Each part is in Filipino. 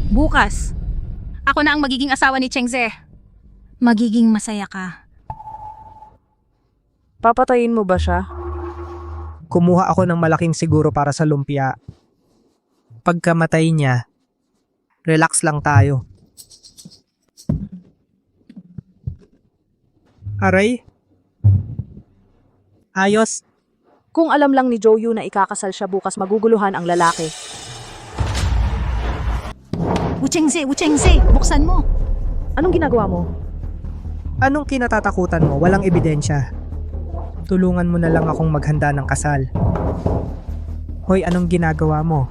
Bukas, ako na ang magiging asawa ni Chengze. Magiging masaya ka. Papatayin mo ba siya? Kumuha ako ng malaking siguro para sa lumpia. Pagkamatay niya, relax lang tayo. Aray? Ayos. Kung alam lang ni Joyu na ikakasal siya bukas, maguguluhan ang lalaki. Wu Chengze, buksan mo. Anong ginagawa mo? Anong kinatatakutan mo? Walang ebidensya. Tulungan mo na lang akong maghanda ng kasal. Hoy, anong ginagawa mo?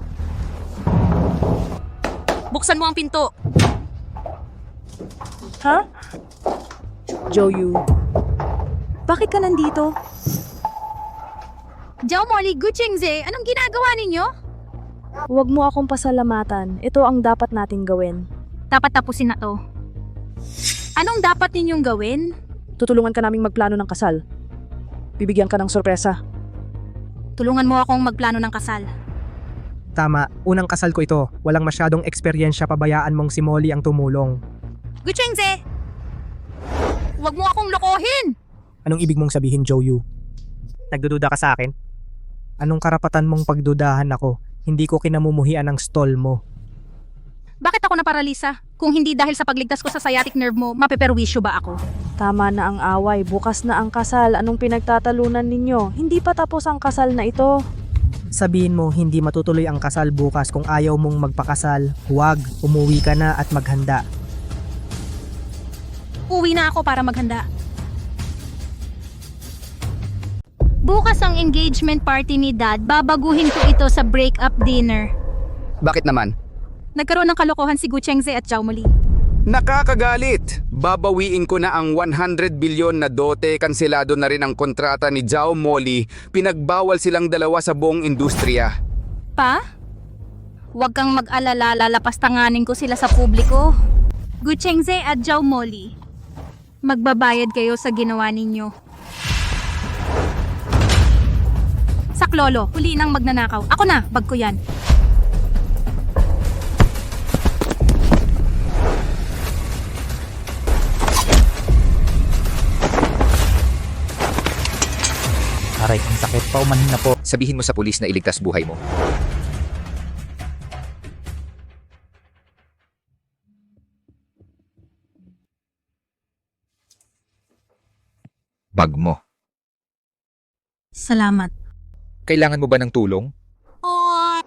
Buksan mo ang pinto. Ha? Joyu, bakit ka nandito? Jiao Molly, Gu Chengze, anong ginagawa ninyo? Huwag mo akong pasalamatan. Ito ang dapat nating gawin. Dapat tapusin na to. Anong dapat ninyong gawin? Tutulungan ka naming magplano ng kasal. Bibigyan ka ng sorpresa. Tulungan mo akong magplano ng kasal. Tama, unang kasal ko ito. Walang masyadong eksperyensya, pabayaan mong si Molly ang tumulong. Gu Chengze! Huwag mo akong lokohin! Anong ibig mong sabihin, Joyu? Nagdududa ka sa akin? Anong karapatan mong pagdudahan ako? Hindi ko kinamumuhian ang stall mo. Bakit ako naparalisa? Kung hindi dahil sa pagligtas ko sa sciatic nerve mo, mapeperwisyo ba ako? Tama na ang away. Bukas na ang kasal. Anong pinagtatalunan ninyo? Hindi pa tapos ang kasal na ito. Sabihin mo, hindi matutuloy ang kasal bukas. Kung ayaw mong magpakasal, huwag, umuwi ka na at maghanda. Uwi na ako para maghanda. Bukas ang engagement party ni Dad. Babaguhin ko ito sa break-up dinner. Bakit naman? Nagkaroon ng kalokohan si Gu Chengze at Jiao Molly. Nakakagalit! Babawiin ko na ang 100 bilyon na dote, kanselado na rin ang kontrata ni Jiao Molly, pinagbawal silang dalawa sa buong industriya. Pa? Huwag kang mag-alala, lalapastanganin ko sila sa publiko. Gu Chengze at Jiao Molly, magbabayad kayo sa ginawa ninyo. Saklolo, huli nang magnanakaw. Ako na, bag ko yan. Aray, ang sakit. Paumanhin na po. Sabihin mo sa pulis na iligtas buhay mo. Bag mo. Salamat. Kailangan mo ba ng tulong? Oh,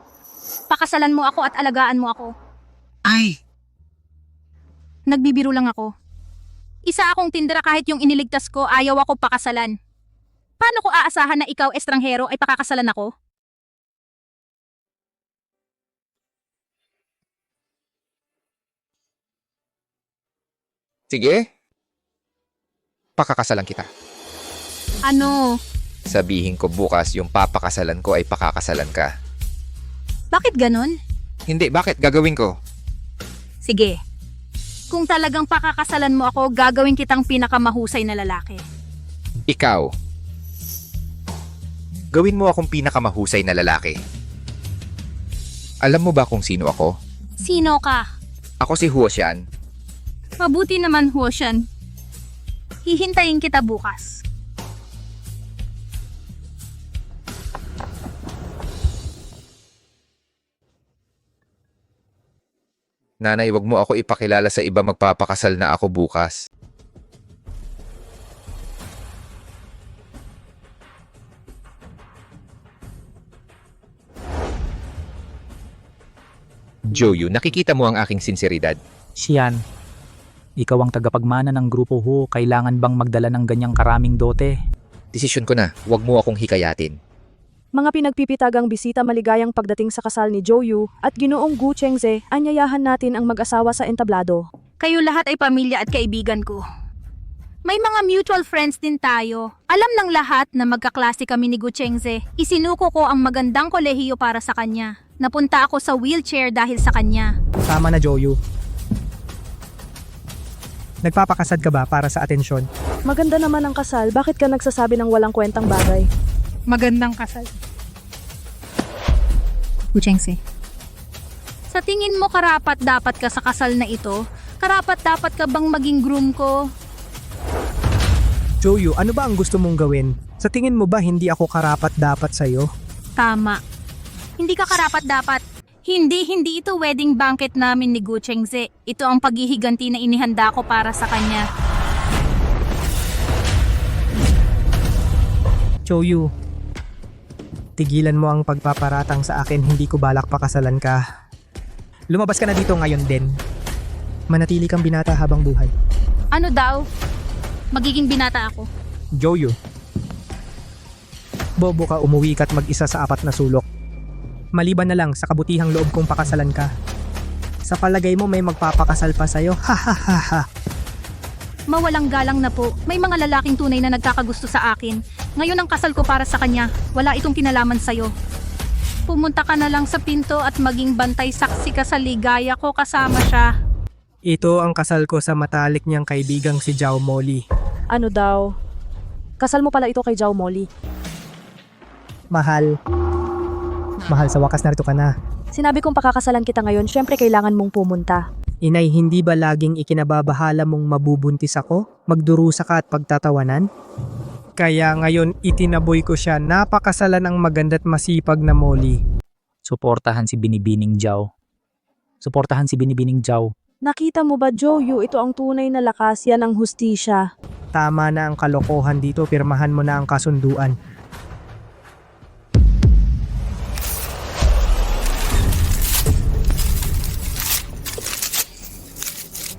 pakasalan mo ako at alagaan mo ako. Ay! Nagbibiro lang ako. Isa akong tindera, kahit yung iniligtas ko, ayaw ako pakasalan. Paano ko aasahan na ikaw, estranghero, ay pakakasalan ako? Sige. Pakakasalan kita. Ano? Sabihin ko bukas yung papakasalan ko ay pakakasalan ka. Bakit ganon? Hindi, bakit? Gagawin ko. Sige. Kung talagang pakakasalan mo ako, gagawin kitang pinakamahusay na lalaki. Ikaw. Gawin mo akong pinakamahusay na lalaki. Alam mo ba kung sino ako? Sino ka? Ako si Huo Xian. Mabuti naman, Huoshan. Hihintayin kita bukas. Nanay, wag mo ako ipakilala sa iba, magpapakasal na ako bukas. Joyu, nakikita mo ang aking sinseridad. Xian, ikaw ang tagapagmana ng grupo Ho. Kailangan bang magdala ng ganyang karaming dote? Desisyon ko na, wag mo akong hikayatin. Mga pinagpipitagang bisita, maligayang pagdating sa kasal ni Joyu at Ginoong Gu Chengze, anyayahan natin ang mag-asawa sa entablado. Kayo lahat ay pamilya at kaibigan ko. May mga mutual friends din tayo. Alam ng lahat na magkaklase kami ni Gu Chengze. Isinuko ko ang magandang kolehiyo para sa kanya. Napunta ako sa wheelchair dahil sa kanya. Tama na, Joyu. Nagpapakasad ka ba para sa atensyon? Maganda naman ang kasal. Bakit ka nagsasabi ng walang kwentang bagay? Magandang kasal. Gu Chengze. Sa tingin mo karapat dapat ka sa kasal na ito? Karapat dapat ka bang maging groom ko? Joyu, ano ba ang gusto mong gawin? Sa tingin mo ba hindi ako karapat dapat sa'yo? Tama. Hindi ka karapat dapat. Hindi ito wedding banquet namin ni Gu Chengze. Ito ang paghihiganti na inihanda ko para sa kanya. Joyu, tigilan mo ang pagpaparatang sa akin, hindi ko balak pakasalan ka. Lumabas ka na dito ngayon din. Manatili kang binata habang buhay. Ano daw? Magiging binata ako. Joyu. Bobo ka, umuwi ka't mag-isa sa 4 na sulok. Maliban na lang sa kabutihang loob kong pakasalan ka. Sa palagay mo may magpapakasal pa sa'yo? Ha ha ha ha. Mawalang galang na po. May mga lalaking tunay na nagkakagusto sa akin. Ngayon ang kasal ko para sa kanya. Wala itong kinalaman sa'yo. Pumunta ka na lang sa pinto at maging bantay saksi ka sa ligaya ko kasama siya. Ito ang kasal ko sa matalik niyang kaibigang si Zhao Moli. Ano daw? Kasal mo pala ito kay Zhao Moli. Mahal. Mahal, sa wakas narito ka na. Sinabi kong pakakasalan kita ngayon, syempre kailangan mong pumunta. Inay, hindi ba laging ikinababahala mong mabubuntis ako? Magdurusa ka at pagtatawanan? Kaya ngayon itinaboy ko siya, napakasalan ang maganda't masipag na Molly. Suportahan si Binibining Zhao. Suportahan si Binibining Zhao. Nakita mo ba, Joyu, ito ang tunay na lakas, yan ang hustisya. Tama na ang kalokohan dito, pirmahan mo na ang kasunduan.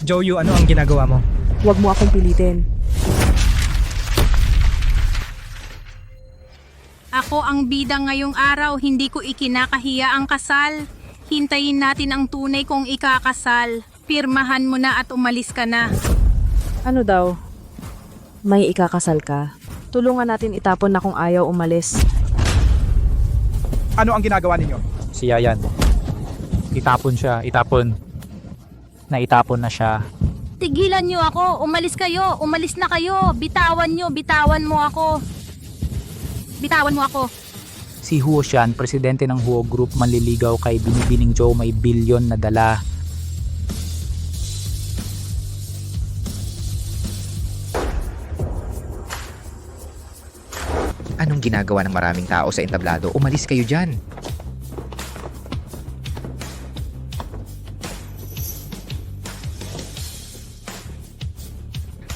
Joyu, ano ang ginagawa mo? Huwag mo akong pilitin. Ako ang bida ngayong araw, hindi ko ikinakahiya ang kasal. Hintayin natin ang tunay kong ikakasal. Pirmahan mo na at umalis ka na. Ano daw? May ikakasal ka? Tulungan natin itapon na kung ayaw umalis. Ano ang ginagawa ninyo? Si Yayan. Itapon siya, itapon. Naitapon na siya. Tigilan niyo ako, umalis kayo, umalis na kayo. Bitawan niyo, bitawan mo ako. Bitawan mo ako. Si Huo Xian, presidente ng Huo Group, manliligaw kay Binibining Zhao, may bilyon na dala. Anong ginagawa ng maraming tao sa entablado? Umalis kayo dyan.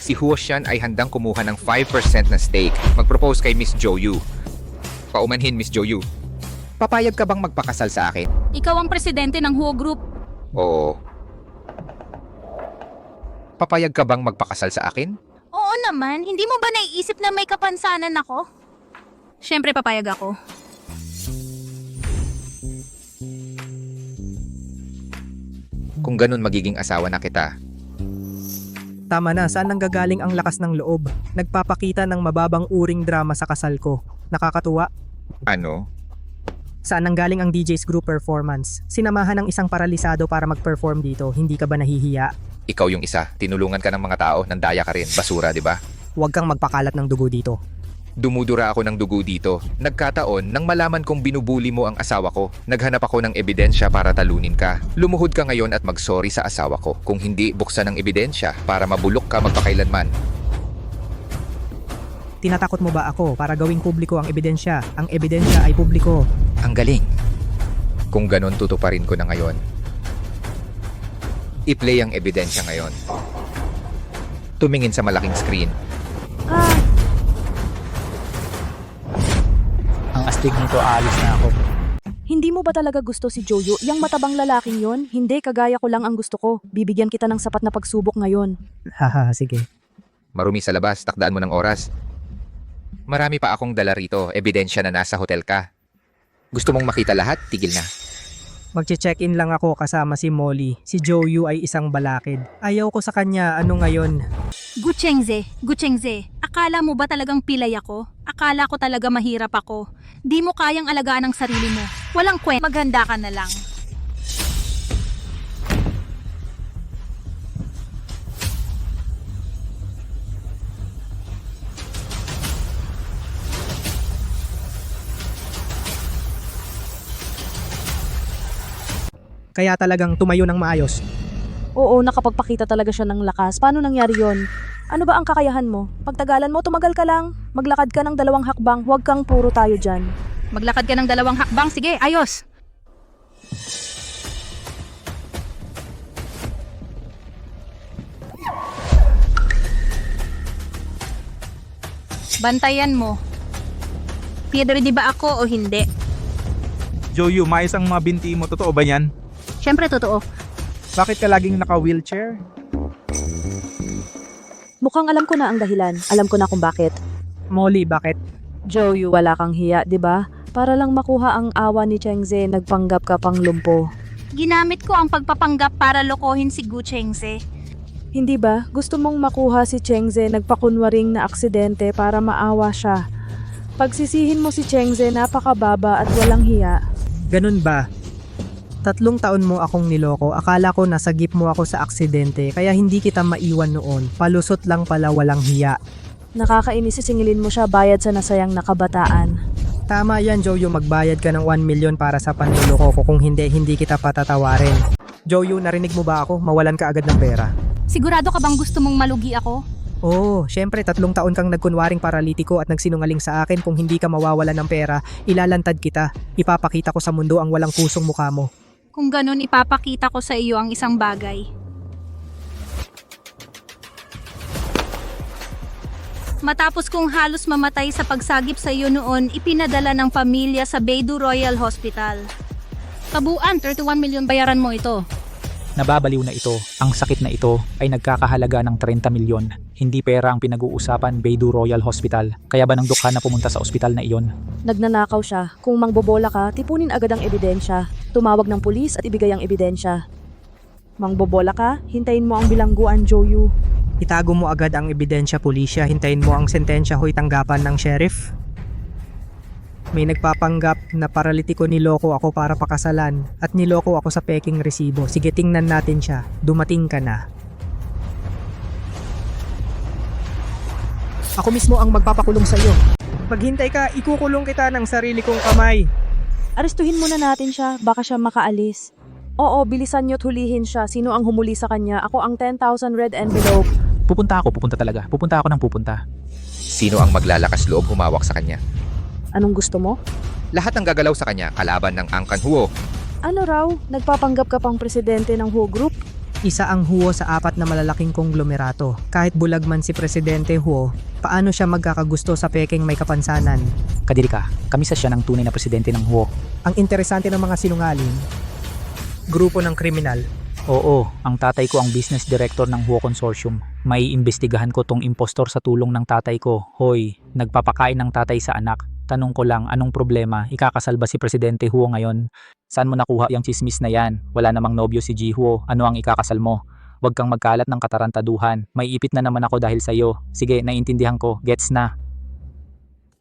Si Huo Xian ay handang kumuha ng 5% na stake. Mag-propose kay Miss Joyu. Paumanhin, Miss Joyu. Papayag ka bang magpakasal sa akin? Ikaw ang presidente ng Huo Group. Oo. Papayag ka bang magpakasal sa akin? Oo naman, hindi mo ba naiisip na may kapansanan ako? Siyempre papayag ako. Kung ganun magiging asawa na kita. Tama na, saan nanggagaling ang lakas ng loob? Nagpapakita ng mababang uring drama sa kasal ko. Nakakatuwa. Ano? Saan nanggaling ang DJ's group performance? Sinamahan ng isang paralisado para mag-perform dito, hindi ka ba nahihiya? Ikaw yung isa. Tinulungan ka ng mga tao. Nandaya ka rin. Basura, di ba? Huwag kang magpakalat ng dugo dito. Dumudura ako ng dugo dito. Nagkataon nang malaman kong binubuli mo ang asawa ko. Naghanap ako ng ebidensya para talunin ka. Lumuhod ka ngayon at mag-sorry sa asawa ko. Kung hindi, buksan ang ebidensya para mabulok ka magpakailanman. Tinatakot mo ba ako para gawing publiko ang ebidensya? Ang ebidensya ay publiko. Ang galing. Kung ganon, tutuparin ko na ngayon. I-play ang ebidensya ngayon. Tumingin sa malaking screen. Ang astig nito, alis na ako. Hindi mo ba talaga gusto si Joyu? Yang matabang lalaking yon? Hindi, kagaya ko lang ang gusto ko. Bibigyan kita ng sapat na pagsubok ngayon. Haha, sige. Marumi sa labas, takdaan mo ng oras. Marami pa akong dala rito, ebidensya na nasa hotel ka. Gusto mong makita lahat? Tigil na. Magche-check-in lang ako kasama si Molly. Si Joyu ay isang balakid. Ayaw ko sa kanya, ano ngayon? Gu Chengze, akala mo ba talagang pilay ako? Akala ko talaga mahirap ako. Di mo kayang alagaan ang sarili mo. Walang kwenta, maghanda ka na lang. Kaya talagang tumayo ng maayos. Oo, nakapagpakita talaga siya ng lakas. Paano nangyari yon? Ano ba ang kakayahan mo? Pagtagalan mo, tumagal ka lang. Maglakad ka ng 2 hakbang, huwag kang puro tayo dyan. Maglakad ka ng 2 hakbang, sige, ayos! Bantayan mo. Pedro, di ba ako o hindi? Joyu, maayos ang mga binti mo. Totoo ba yan? Siyempre, totoo. Bakit ka laging naka-wheelchair? Mukhang alam ko na ang dahilan. Alam ko na kung bakit. Molly, bakit? Joyu, wala kang hiya, di ba? Para lang makuha ang awa ni Chengze, nagpanggap ka pang lumpo. Ginamit ko ang pagpapanggap para lokohin si Gu Chengze. Hindi ba? Gusto mong makuha si Chengze, nagpakunwaring na aksidente para maawa siya. Pagsisihin mo si Chengze, napakababa at walang hiya. Ganun ba? 3 taon mo akong niloko, akala ko nasagip mo ako sa aksidente, kaya hindi kita maiwan noon. Palusot lang pala, walang hiya. Nakakainis, sisingilin mo siya bayad sa nasayang nakabataan. Tama yan, Joyo, magbayad ka ng 1 million para sa panluloko ko, kung hindi kita patatawarin. Joyo, narinig mo ba ako? Mawalan ka agad ng pera. Sigurado ka bang gusto mong malugi ako? Oo, syempre 3 taon kang nagkunwaring paralitiko at nagsinungaling sa akin. Kung hindi ka mawawalan ng pera, ilalantad kita. Ipapakita ko sa mundo ang walang pusong mukha mo. Kung ganun, ipapakita ko sa iyo ang isang bagay. Matapos kong halos mamatay sa pagsagip sa iyo noon, ipinadala ng pamilya sa Beidou Royal Hospital. Kabuuan, 31 milyon bayaran mo ito. Nababaliw na ito. Ang sakit na ito ay nagkakahalaga ng 30 milyon. Hindi pera ang pinag-uusapan, Beidou Royal Hospital. Kaya ba nang dukha na pumunta sa ospital na iyon? Nagnanakaw siya. Kung mangbobola ka, tipunin agad ang ebidensya. Tumawag ng pulis at ibigay ang ebidensya. Mangbobola ka, hintayin mo ang bilangguan, Joyu. Itago mo agad ang ebidensya, pulisya. Hintayin mo ang sentensya, ho'y tanggapan ng sheriff. May nagpapanggap na paralitiko, niloko ako para pakasalan at niloko ako sa peking resibo. Sige, tingnan natin siya. Dumating ka na. Ako mismo ang magpapakulong sa iyo. Maghintay ka, ikukulong kita ng sarili kong kamay. Arestuhin muna natin siya, baka siya makaalis. Oo, bilisan niyo't hulihin siya. Sino ang humuli sa kanya? Ako ang 10,000 red envelope. Pupunta talaga. Pupunta ako ng pupunta. Sino ang maglalakas loob humawak sa kanya? Anong gusto mo? Lahat ng gagalaw sa kanya kalaban ng Angkan Huo. Ano raw? Nagpapanggap ka pang presidente ng Huo Group? Isa ang Huo sa 4 na malalaking konglomerato. Kahit bulag man si Presidente Huo, paano siya magkakagusto sa peking may kapansanan? Kadiri ka, kamisa siya ng tunay na presidente ng Huo. Ang interesante ng mga sinungaling, grupo ng kriminal. Oo, ang tatay ko ang business director ng Huo Consortium. May imbestigahan ko tong impostor sa tulong ng tatay ko. Hoy, nagpapakain ng tatay sa anak. Tanong ko lang, anong problema? Ikakasal ba si Presidente Huo ngayon? Saan mo nakuha yung chismis na yan? Wala namang nobyo si Ji Huo. Ano ang ikakasal mo? Huwag kang magkalat ng katarantaduhan. May ipit na naman ako dahil sa'yo. Sige, naiintindihan ko. Gets na.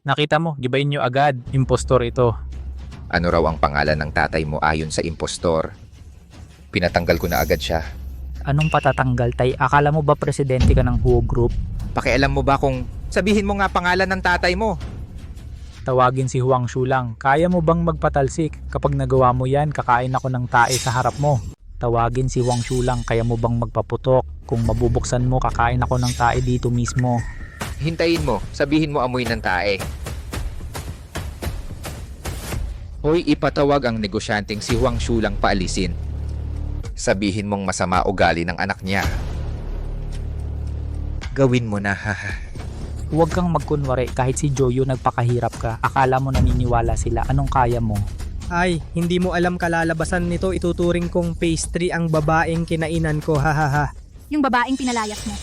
Nakita mo, gibayin nyo agad. Impostor ito. Ano raw ang pangalan ng tatay mo ayon sa impostor? Pinatanggal ko na agad siya. Anong patatanggal, tay? Akala mo ba presidente ka ng Huo Group? Pakialam mo ba kung sabihin mo nga pangalan ng tatay mo? Tawagin si Huang Shu lang. Kaya mo bang magpatalsik? Kapag nagawa mo yan, kakain ako ng tae sa harap mo. Tawagin si Huang Shu lang. Kaya mo bang magpaputok? Kung mabubuksan mo, kakain ako ng tae dito mismo. Hintayin mo, sabihin mo amoy ng tae. Hoy, ipatawag ang negosyanteng si Huang Shu lang paalisin. Sabihin mong masama ugali ng anak niya. Gawin mo na, haha. Huwag kang magkunwari kahit si Joyo nagpakahirap ka. Akala mo naniniwala sila. Anong kaya mo? Ay, hindi mo alam kalalabasan nito. Ituturing kong pastry ang babaeng kinainan ko, hahaha. Yung babaeng pinalayas mo.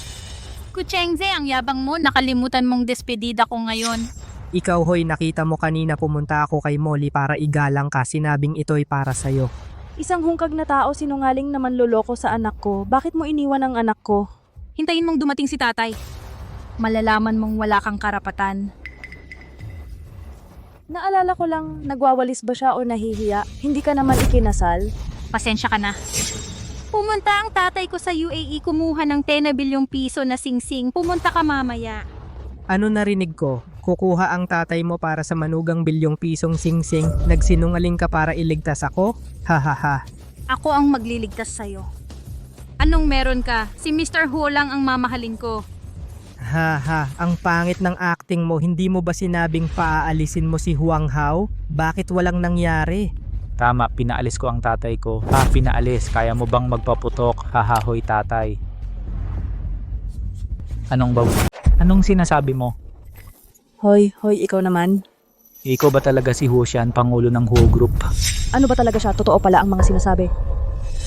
Gu Chengze, ang yabang mo. Nakalimutan mong despedida ko ngayon. Ikaw, hoy, nakita mo kanina pumunta ako kay Molly para igalang ka. Sinabing ito'y para sa'yo. Isang hungkag na tao sinungaling naman loloko sa anak ko. Bakit mo iniwan ang anak ko? Hintayin mong dumating si tatay. Malalaman mong wala kang karapatan. Naalala ko lang, nagwawalis ba siya o nahihiya? Hindi ka naman ikinasal? Pasensya ka na. Pumunta ang tatay ko sa UAE kumuha ng 10 bilyong piso na singsing. Pumunta ka mamaya. Ano narinig ko? Kukuha ang tatay mo para sa manugang bilyong pisong singsing. Nagsinungaling ka para iligtas ako? Hahaha. Ako ang magliligtas sa'yo. Anong meron ka? Si Mr. Hu lang ang mamahalin ko. Haha, ang pangit ng acting mo. Hindi mo ba sinabing paaalisin mo si Huang Hao? Bakit walang nangyari? Tama, pinaalis ko ang tatay ko. Pinaalis. Kaya mo bang magpaputok? Hahahoy tatay. Anong sinasabi mo? Hoy, ikaw naman. Ikaw ba talaga si Hu Xian, pangulo ng Hu Group? Ano ba talaga siya? Totoo pala ang mga sinasabi.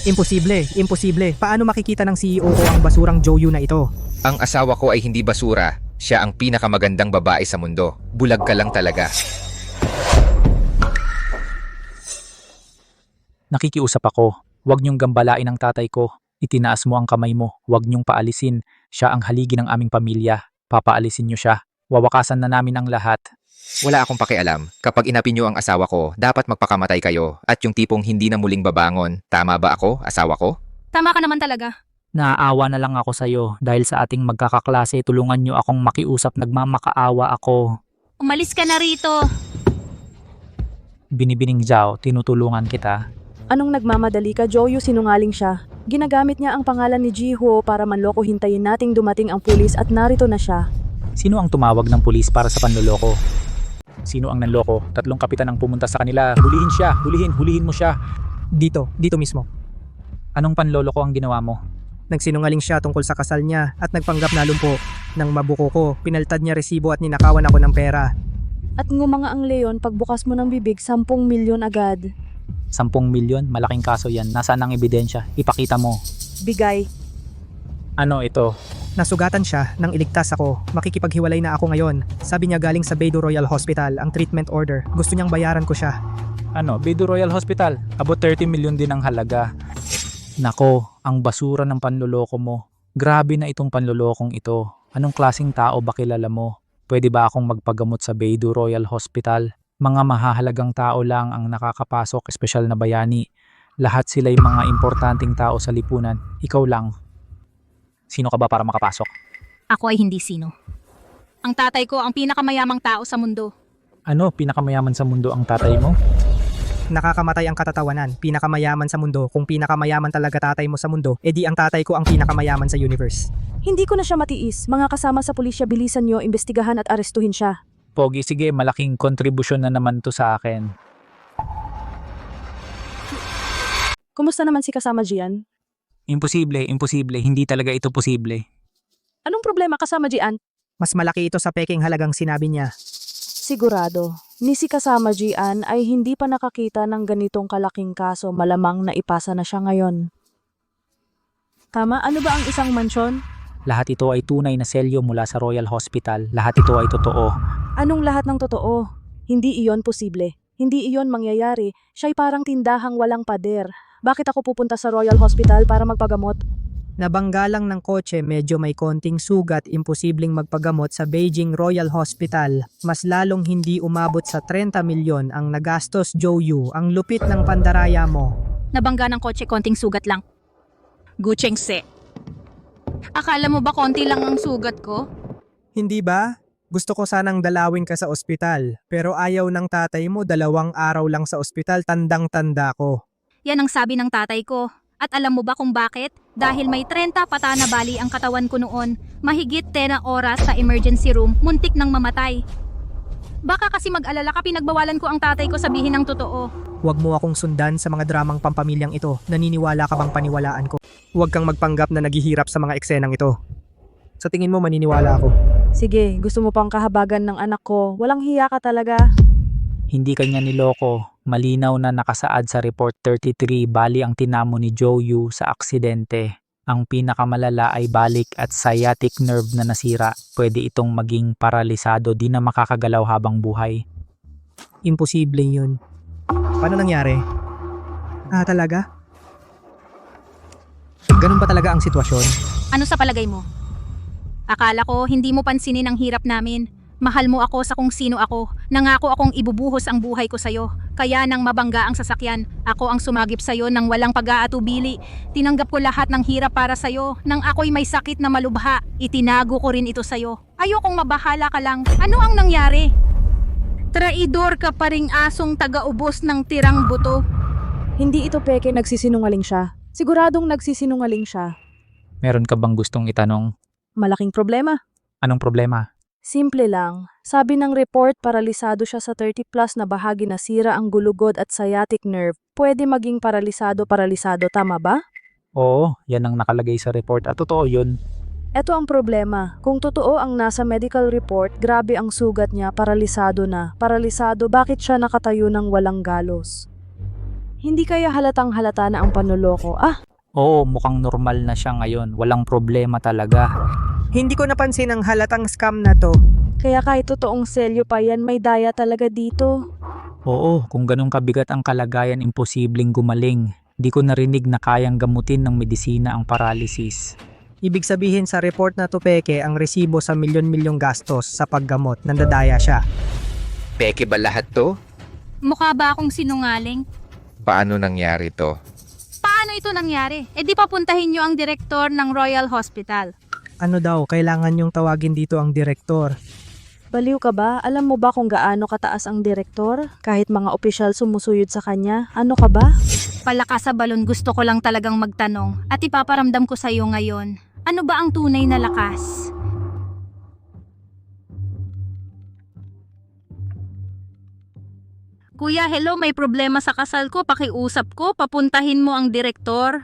Imposible. Paano makikita ng CEO ko ang basurang Joyu na ito? Ang asawa ko ay hindi basura. Siya ang pinakamagandang babae sa mundo. Bulag ka lang talaga. Nakikiusap ako. Huwag niyong gambalain ang tatay ko. Itinaas mo ang kamay mo. Huwag niyong paalisin. Siya ang haligi ng aming pamilya. Papaalisin niyo siya. Wawakasan na namin ang lahat. Wala akong pakialam. Kapag inapi niyo ang asawa ko, dapat magpakamatay kayo. At yung tipong hindi na muling babangon. Tama ba ako, asawa ko? Tama ka naman talaga. Naaawa na lang ako sa'yo dahil sa ating magkakaklase tulungan niyo akong makiusap, nagmamakaawa ako. Umalis ka na rito. Binibining Zhao, tinutulungan kita. Anong nagmamadali ka, Joyu? Sinungaling siya. Ginagamit niya ang pangalan ni Jiho para manloko. Hintayin nating dumating ang pulis at narito na siya. Sino ang tumawag ng pulis para sa panloloko? Sino ang nanloko? 3 kapitan ang pumunta sa kanila. Hulihin siya! Hulihin mo siya! Dito mismo. Anong panloloko ang ginawa mo? Nagsinungaling siya tungkol sa kasal niya at nagpanggap na lumpo. Nang mabuko ko, pinaltad niya resibo at ninakawan ako ng pera. At ngumanga ang leon, pagbukas mo ng bibig, 10 milyon agad. 10 milyon? Malaking kaso yan. Nasaan ang ebidensya? Ipakita mo. Bigay. Ano ito? Nasugatan siya nang iligtas ako. Makikipaghiwalay na ako ngayon. Sabi niya galing sa Beidou Royal Hospital ang treatment order. Gusto niyang bayaran ko siya. Ano? Beidou Royal Hospital? About 30 milyon din ang halaga. Nako, ang basura ng panloloko mo. Grabe na itong panlolokong ito. Anong klaseng tao ba kilala mo? Pwede ba akong magpagamot sa Beidou Royal Hospital? Mga mahahalagang tao lang ang nakakapasok, espesyal na bayani. Lahat sila'y mga importanteng tao sa lipunan. Ikaw lang. Sino ka ba para makapasok? Ako ay hindi sino. Ang tatay ko ang pinakamayamang tao sa mundo. Ano, pinakamayaman sa mundo ang tatay mo? Nakakamatay ang katatawanan. Pinakamayaman sa mundo. Kung pinakamayaman talaga tatay mo sa mundo, edi ang tatay ko ang pinakamayaman sa universe. Hindi ko na siya matiis. Mga kasama sa pulisya, bilisan nyo, imbestigahan at arestuhin siya. Pogi, sige, malaking kontribusyon na naman to sa akin. Kumusta naman si kasama Gian? Imposible. Hindi talaga ito posible. Anong problema kasama Gian? Mas malaki ito sa peking halagang sinabi niya. Sigurado, ni si kasama Gian ay hindi pa nakakita ng ganitong kalaking kaso, malamang na ipasa na siya ngayon. Tama, ano ba ang isang mansyon? Lahat ito ay tunay na selyo mula sa Royal Hospital. Lahat ito ay totoo. Anong lahat ng totoo? Hindi iyon posible. Hindi iyon mangyayari. Siya'y parang tindahang walang pader. Bakit ako pupunta sa Royal Hospital para magpagamot? Nabangga lang ng kotse, medyo may konting sugat, imposibleng magpagamot sa Beijing Royal Hospital. Mas lalong hindi umabot sa 30 milyon ang nagastos, Joyu. Ang lupit ng pandaraya mo. Nabangga ng kotse, konting sugat lang. Gu Chengse. Akala mo ba konti lang ang sugat ko? Hindi ba? Gusto ko sanang dalawin ka sa ospital. Pero ayaw ng tatay mo, 2 araw lang sa ospital, tandang-tanda ko. Yan ang sabi ng tatay ko. At alam mo ba kung bakit? Dahil may 30 pata na bali ang katawan ko noon. Mahigit 10 na oras sa emergency room, muntik nang mamatay. Baka kasi mag-alala ka, pinagbawalan ko ang tatay ko sabihin ng totoo. Huwag mo akong sundan sa mga dramang pampamilyang ito. Naniniwala ka bang paniwalaan ko? Huwag kang magpanggap na naghihirap sa mga eksenang ito. Sa tingin mo maniniwala ako. Sige, gusto mo pang kahabagan ng anak ko. Walang hiya ka talaga. Hindi kanya niloko. Malinaw na nakasaad sa report 33 bali ang tinamo ni Joyu sa aksidente. Ang pinakamalala ay balik at sciatic nerve na nasira. Pwede itong maging paralisado, di na makakagalaw habang buhay. Imposible yun. Paano nangyari? Talaga? Ganun ba talaga ang sitwasyon? Ano sa palagay mo? Akala ko hindi mo pansinin ang hirap namin. Mahal mo ako sa kung sino ako. Nangako akong ibubuhos ang buhay ko sa'yo. Kaya nang mabangga ang sasakyan, ako ang sumagip sa'yo nang walang pag-aatubili. Tinanggap ko lahat ng hirap para sa'yo. Nang ako'y may sakit na malubha, itinago ko rin ito sa'yo. Ayokong mabahala ka lang. Ano ang nangyari? Traidor ka pa ring asong taga-ubos ng tirang buto. Hindi ito peke, nagsisinungaling siya. Siguradong nagsisinungaling siya. Meron ka bang gustong itanong? Malaking problema. Anong problema? Simple lang. Sabi ng report, paralisado siya sa 30 plus na bahagi, nasira ang gulugod at sciatic nerve. Pwede maging paralisado, tama ba? Oo, yan ang nakalagay sa report at totoo yun. Ito ang problema. Kung totoo ang nasa medical report, grabe ang sugat niya, paralisado na. Paralisado, bakit siya nakatayo ng walang galos? Hindi kaya halatang halata na ang panuloko? Oo, mukhang normal na siya ngayon. Walang problema talaga. Hindi ko napansin ang halatang scam na to. Kaya kahit totoong selyo pa yan, may daya talaga dito. Oo, kung ganun kabigat ang kalagayan, imposibleng gumaling. Di ko narinig na kayang gamutin ng medisina ang paralysis. Ibig sabihin sa report na to peke, ang resibo sa milyon-milyong gastos sa paggamot, nandadaya siya. Peke ba lahat to? Mukha ba akong sinungaling? Paano nangyari to? Paano ito nangyari? E di papuntahin nyo ang direktor ng Royal Hospital. Ano daw, kailangan yung tawagin dito ang direktor. Baliw ka ba? Alam mo ba kung gaano kataas ang direktor? Kahit mga opisyal sumusuyod sa kanya? Ano ka ba? Palakas sa balon, gusto ko lang talagang magtanong at ipaparamdam ko sa iyo ngayon. Ano ba ang tunay na lakas? Kuya, hello, may problema sa kasal ko, pakiusap ko, papuntahin mo ang direktor.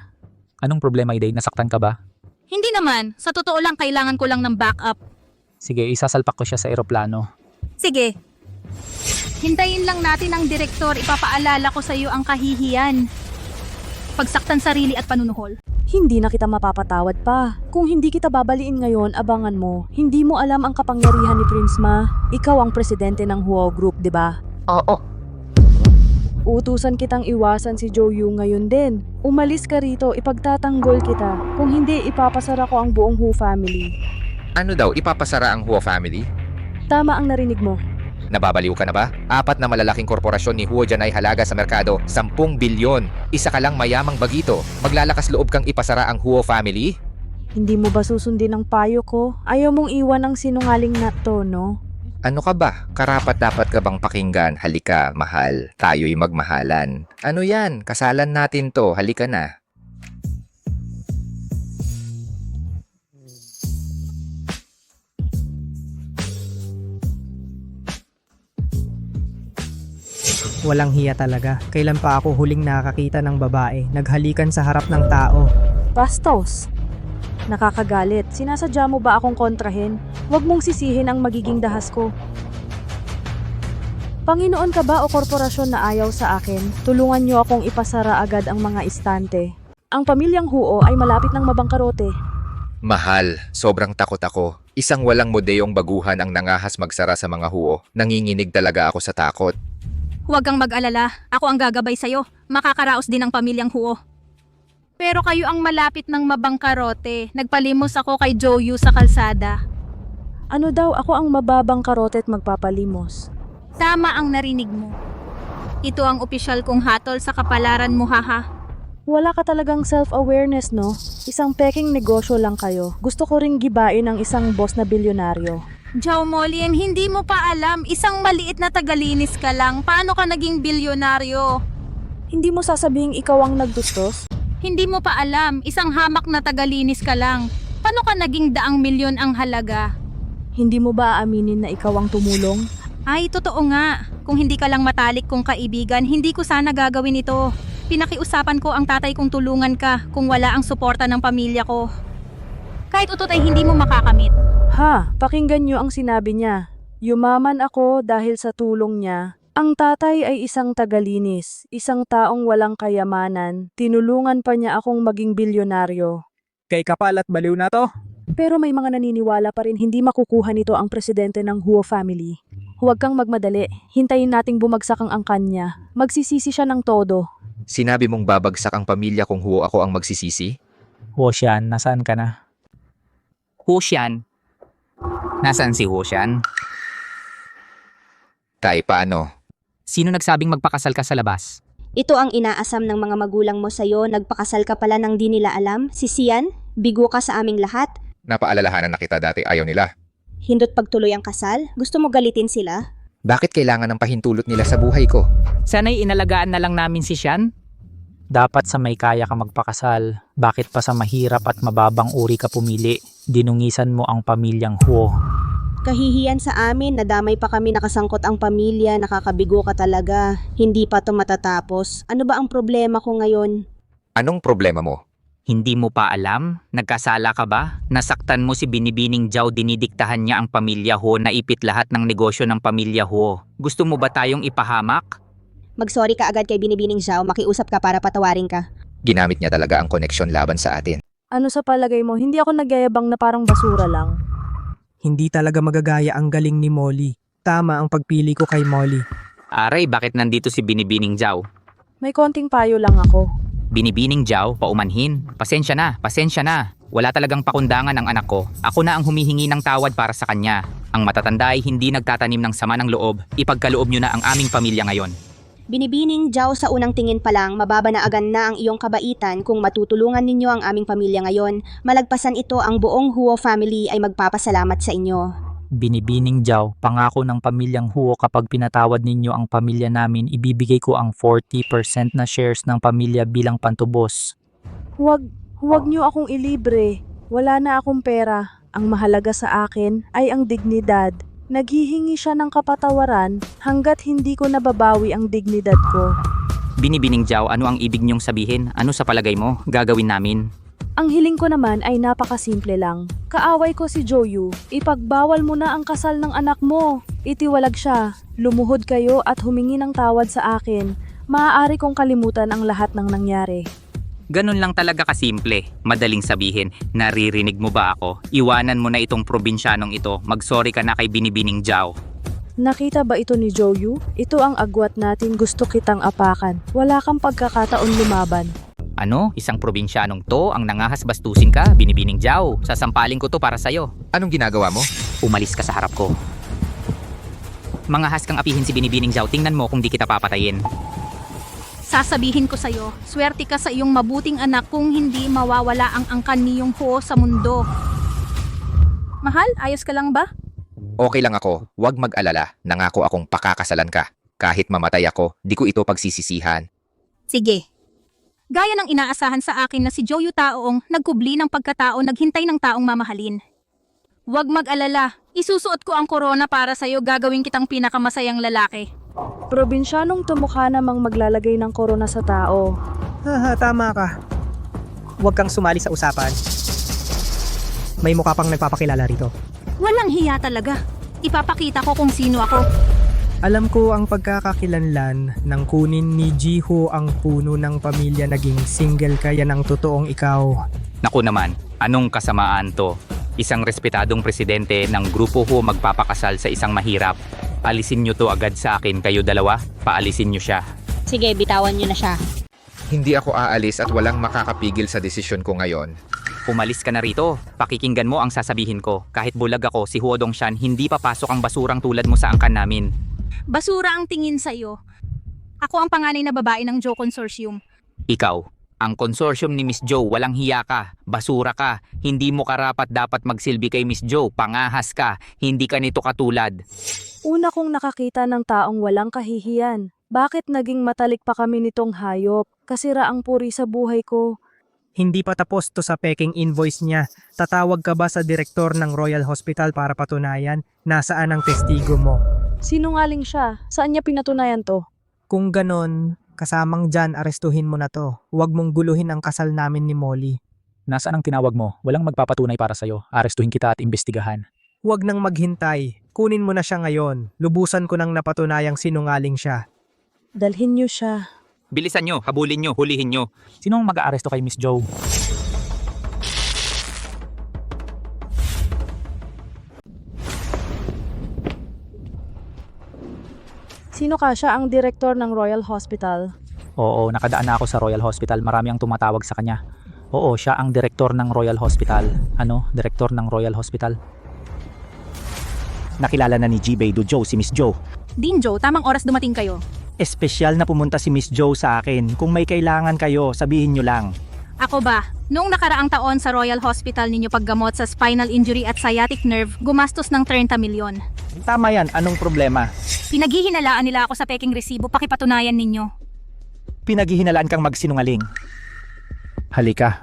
Anong problema, Iday? Nasaktan ka ba? Hindi naman, sa totoo lang kailangan ko lang ng backup. Sige, isasalpak ko siya sa eroplano. Sige. Hintayin lang natin ang direktor, ipapaalala ko sa iyo ang kahihiyan. Pagsaktan sarili at panunuhol. Hindi na kita mapapatawad pa. Kung hindi kita babaliin ngayon, abangan mo. Hindi mo alam ang kapangyarihan ni Prince Ma. Ikaw ang presidente ng Huo Group, di ba? Oo. Utusan kitang iwasan si Zhou Yu ngayon din. Umalis ka rito, ipagtatanggol kita. Kung hindi, ipapasara ko ang buong Hu family. Ano daw, ipapasara ang Huo family? Tama ang narinig mo. Nababaliw ka na ba? 4 na malalaking korporasyon ni Huo dyan ay halaga sa merkado, 10 bilyon. Isa ka lang mayamang bagito. Maglalakas loob kang ipasara ang Huo family? Hindi mo ba susundin ang payo ko? Ayaw mong iwan ang sinungaling na to, no? Ano ka ba? Karapat dapat ka bang pakinggan? Halika, mahal. Tayo'y magmahalan. Ano yan? Kasalan natin to. Halika na. Walang hiya talaga. Kailan pa ako huling nakakita ng babae, naghalikan sa harap ng tao. Bastos. Nakakagalit. Sinasadya mo ba akong kontrahin? Huwag mong sisihin ang magiging dahas ko. Panginoon ka ba o korporasyon na ayaw sa akin? Tulungan niyo akong ipasara agad ang mga istante. Ang pamilyang Huo ay malapit ng mabangkarote. Mahal, sobrang takot ako. Isang walang modeyong baguhan ang nangahas magsara sa mga Huo. Nanginginig talaga ako sa takot. Huwag kang mag-alala, ako ang gagabay sa'yo. Makakaraos din ang pamilyang Huo. Pero kayo ang malapit ng mabangkarote. Nagpalimos ako kay Zhou Yu sa kalsada. Ano daw, ako ang mababang karote at magpapalimos. Tama ang narinig mo. Ito ang opisyal kong hatol sa kapalaran mo, haha. Wala ka talagang self-awareness, no? Isang peking negosyo lang kayo. Gusto ko ring gibain ang isang boss na bilyonaryo. Zhao Molien, hindi mo pa alam. Isang maliit na tagalinis ka lang. Paano ka naging bilyonaryo? Hindi mo sasabing ikaw ang nagdustos? Hindi mo pa alam. Isang hamak na tagalinis ka lang. Paano ka naging 100 milyon ang halaga? Hindi mo ba aaminin na ikaw ang tumulong? Ay, totoo nga. Kung hindi ka lang matalik kong kaibigan, hindi ko sana gagawin ito. Pinakiusapan ko ang tatay kong tulungan ka kung wala ang suporta ng pamilya ko. Kahit utot ay hindi mo makakamit. Ha, pakinggan niyo ang sinabi niya. Yumaman ako dahil sa tulong niya. Ang tatay ay isang tagalinis, isang taong walang kayamanan. Tinulungan pa niya akong maging bilyonaryo. Kay kapal at baliw na to. Pero may mga naniniwala pa rin hindi makukuha nito ang presidente ng Huo family. Huwag kang magmadali. Hintayin nating bumagsak ang angkan niya. Magsisisi siya ng todo. Sinabi mong babagsak ang pamilya kung Huo ako ang magsisisi? Hoshan, nasaan ka na? Hoshan? Nasaan si Hoshan? Tay, paano? Sino nagsabing magpakasal ka sa labas? Ito ang inaasam ng mga magulang mo sa'yo, nagpakasal ka pala nang di nila alam. Si Sian, bigo ka sa aming lahat. Napaalalahanan na kita dati, ayaw nila. Hindot pagtuloy ang kasal, gusto mo galitin sila? Bakit kailangan ng pahintulot nila sa buhay ko? Sana'y inalagaan na lang namin si Sian? Dapat sa may kaya ka magpakasal. Bakit pa sa mahirap at mababang uri ka pumili? Dinungisan mo ang pamilyang Huo. Kahihiyan sa amin, nadamay pa kami nakasangkot ang pamilya, nakakabigo ka talaga. Hindi pa to matatapos. Ano ba ang problema ko ngayon? Anong problema mo? Hindi mo pa alam? Nagkasala ka ba? Nasaktan mo si Binibining Zhao, dinidiktahan niya ang pamilya Ho, naipit lahat ng negosyo ng pamilya Ho. Gusto mo ba tayong ipahamak? Mag-sorry ka agad kay Binibining Zhao, makiusap ka para patawarin ka. Ginamit niya talaga ang koneksyon laban sa atin. Ano sa palagay mo, hindi ako nagyayabang na parang basura lang. Hindi talaga magagaya ang galing ni Molly. Tama ang pagpili ko kay Molly. Aray, bakit nandito si Binibining Zhao? May konting payo lang ako. Binibining Zhao, paumanhin. Pasensya na, pasensya na. Wala talagang pakundangan ang anak ko. Ako na ang humihingi ng tawad para sa kanya. Ang matatanda ay hindi nagtatanim ng sama ng loob. Ipagkaloob niyo na ang aming pamilya ngayon. Binibining Zhao, sa unang tingin pa lang, mababanaagan na ang iyong kabaitan kung matutulungan ninyo ang aming pamilya ngayon. Malagpasan ito, ang buong Huo family ay magpapasalamat sa inyo. Binibining Zhao, pangako ng pamilyang Huo kapag pinatawad ninyo ang pamilya namin, ibibigay ko ang 40% na shares ng pamilya bilang pantubos. Huwag niyo akong ilibre. Wala na akong pera. Ang mahalaga sa akin ay ang dignidad. Naghihingi siya ng kapatawaran hanggat hindi ko nababawi ang dignidad ko. Binibining Zhao, ano ang ibig niyong sabihin? Ano sa palagay mo? Gagawin namin. Ang hiling ko naman ay napakasimple lang. Kaaway ko si Joyu. Ipagbawal mo na ang kasal ng anak mo. Itiwalag siya. Lumuhod kayo at humingi ng tawad sa akin. Maaari kong kalimutan ang lahat ng nangyari. Ganun lang talaga kasimple. Madaling sabihin, naririnig mo ba ako? Iwanan mo na itong probinsyanong ito. Mag-sorry ka na kay Binibining Zhao. Nakita ba ito ni Joyu? Ito ang agwat natin, gusto kitang apakan. Wala kang pagkakataon lumaban. Ano? Isang probinsyanong to ang nangahasbastusin ka, Binibining Zhao. Sasampalin ko to para sa'yo. Anong ginagawa mo? Umalis ka sa harap ko. Mangahas kang apihin si Binibining Zhao. Tingnan mo kung di kita papatayin. Sasabihin ko sa'yo, swerte ka sa iyong mabuting anak kung hindi mawawala ang angkan niyong Huo sa mundo. Mahal, ayos ka lang ba? Okay lang ako. Huwag mag-alala. Nangako akong pakakasalan ka. Kahit mamatay ako, di ko ito pagsisisihan. Sige. Gaya ng inaasahan sa akin na si Joyu Taoong nagkubli ng pagkatao naghintay ng taong mamahalin. Huwag mag-alala, isusuot ko ang korona para sa'yo, gagawin kitang pinakamasayang lalaki. Probinsyanong tumukha namang maglalagay ng korona sa tao. Haha, tama ka. Huwag kang sumali sa usapan. May mukha pang nagpapakilala rito. Walang hiya talaga. Ipapakita ko kung sino ako. Alam ko ang pagkakakilanlan ng kunin ni Jiho ang puno ng pamilya, naging single ka, yan ang totoong ikaw. Naku naman, anong kasamaan to? Isang respetadong presidente ng Grupo Huo magpapakasal sa isang mahirap. Alisin nyo to agad sa akin, kayo dalawa. Paalisin nyo siya. Sige, bitawan nyo na siya. Hindi ako aalis at walang makakapigil sa desisyon ko ngayon. Umalis ka na rito. Pakikinggan mo ang sasabihin ko. Kahit bulag ako, si Huo Dongshan, hindi papasok ang basurang tulad mo sa angkan namin. Basura ang tingin sa'yo. Ako ang panganay na babae ng Zhou Consortium. Ikaw, ang konsorsyum ni Miss Zhou, walang hiya ka, basura ka, hindi mo karapat dapat magsilbi kay Miss Zhou, pangahas ka, hindi ka nito katulad. Una kong nakakita ng taong walang kahihiyan. Bakit naging matalik pa kami nitong hayop? Kasira ang puri sa buhay ko. Hindi pa tapos to sa peking invoice niya. Tatawag ka ba sa direktor ng Royal Hospital para patunayan nasaan ang testigo mo? Sinungaling siya. Saan niya pinatunayan to? Kung ganon, kasamang dyan, arestuhin mo na to. Huwag mong guluhin ang kasal namin ni Molly. Nasaan ang tinawag mo? Walang magpapatunay para sa'yo. Arestuhin kita at imbestigahan. Huwag nang maghintay. Kunin mo na siya ngayon. Lubusan ko nang napatunayang sinungaling siya. Dalhin niyo siya. Bilisan nyo, habulin nyo, hulihin nyo. Sinong mag-aaresto kay Miss Zhou? Sino ka? Siya ang direktor ng Royal Hospital. Oo, nakadaan na ako sa Royal Hospital. Marami ang tumatawag sa kanya. Oo, siya ang direktor ng Royal Hospital. Ano? Direktor ng Royal Hospital? Nakilala na ni Jibei Dojo si Miss Zhou. Din Joe, tamang oras dumating kayo. Espesyal na pumunta si Miss Zhou sa akin. Kung may kailangan kayo, sabihin nyo lang. Ako ba? Noong nakaraang taon sa Royal Hospital ninyo paggamot sa spinal injury at sciatic nerve, gumastos ng 30 milyon. Tama yan, anong problema? Pinaghihinalaan nila ako sa peking resibo, pakipatunayan ninyo. Pinaghihinalaan kang magsinungaling. Halika.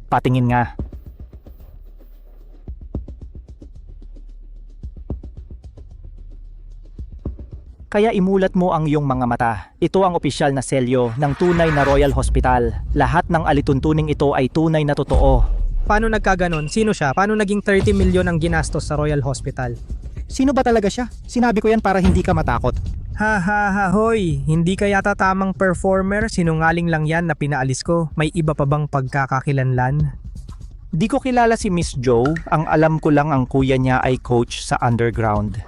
Patingin nga. Kaya imulat mo ang iyong mga mata. Ito ang opisyal na selyo ng tunay na Royal Hospital. Lahat ng alituntuning ito ay tunay na totoo. Paano nagkaganon? Sino siya? Paano naging 30 milyon ang ginastos sa Royal Hospital? Sino ba talaga siya? Sinabi ko yan para hindi ka matakot. Ha ha ha hoy, hindi ka yata tamang performer, sinungaling lang yan na pinaalis ko. May iba pa bang pagkakakilanlan? Di ko kilala si Miss Joe, ang alam ko lang ang kuya niya ay coach sa underground.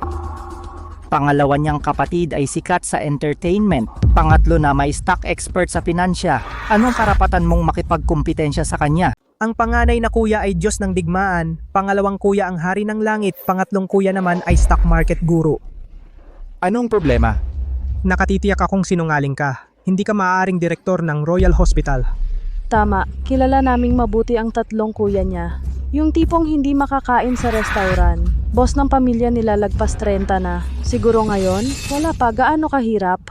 Pangalawa niyang kapatid ay sikat sa entertainment. Pangatlo na may stock expert sa pinansya. Anong karapatan mong makipagkumpetensya sa kanya? Ang panganay na kuya ay Diyos ng digmaan, pangalawang kuya ang hari ng langit, pangatlong kuya naman ay stock market guru. Anong problema? Nakatitiyak akong sinungaling ka. Hindi ka maaaring direktor ng Royal Hospital. Tama, kilala naming mabuti ang tatlong kuya niya. Yung tipong hindi makakain sa restaurant. Boss ng pamilya nila lagpas 30 na. Siguro ngayon, wala pa gaano kahirap.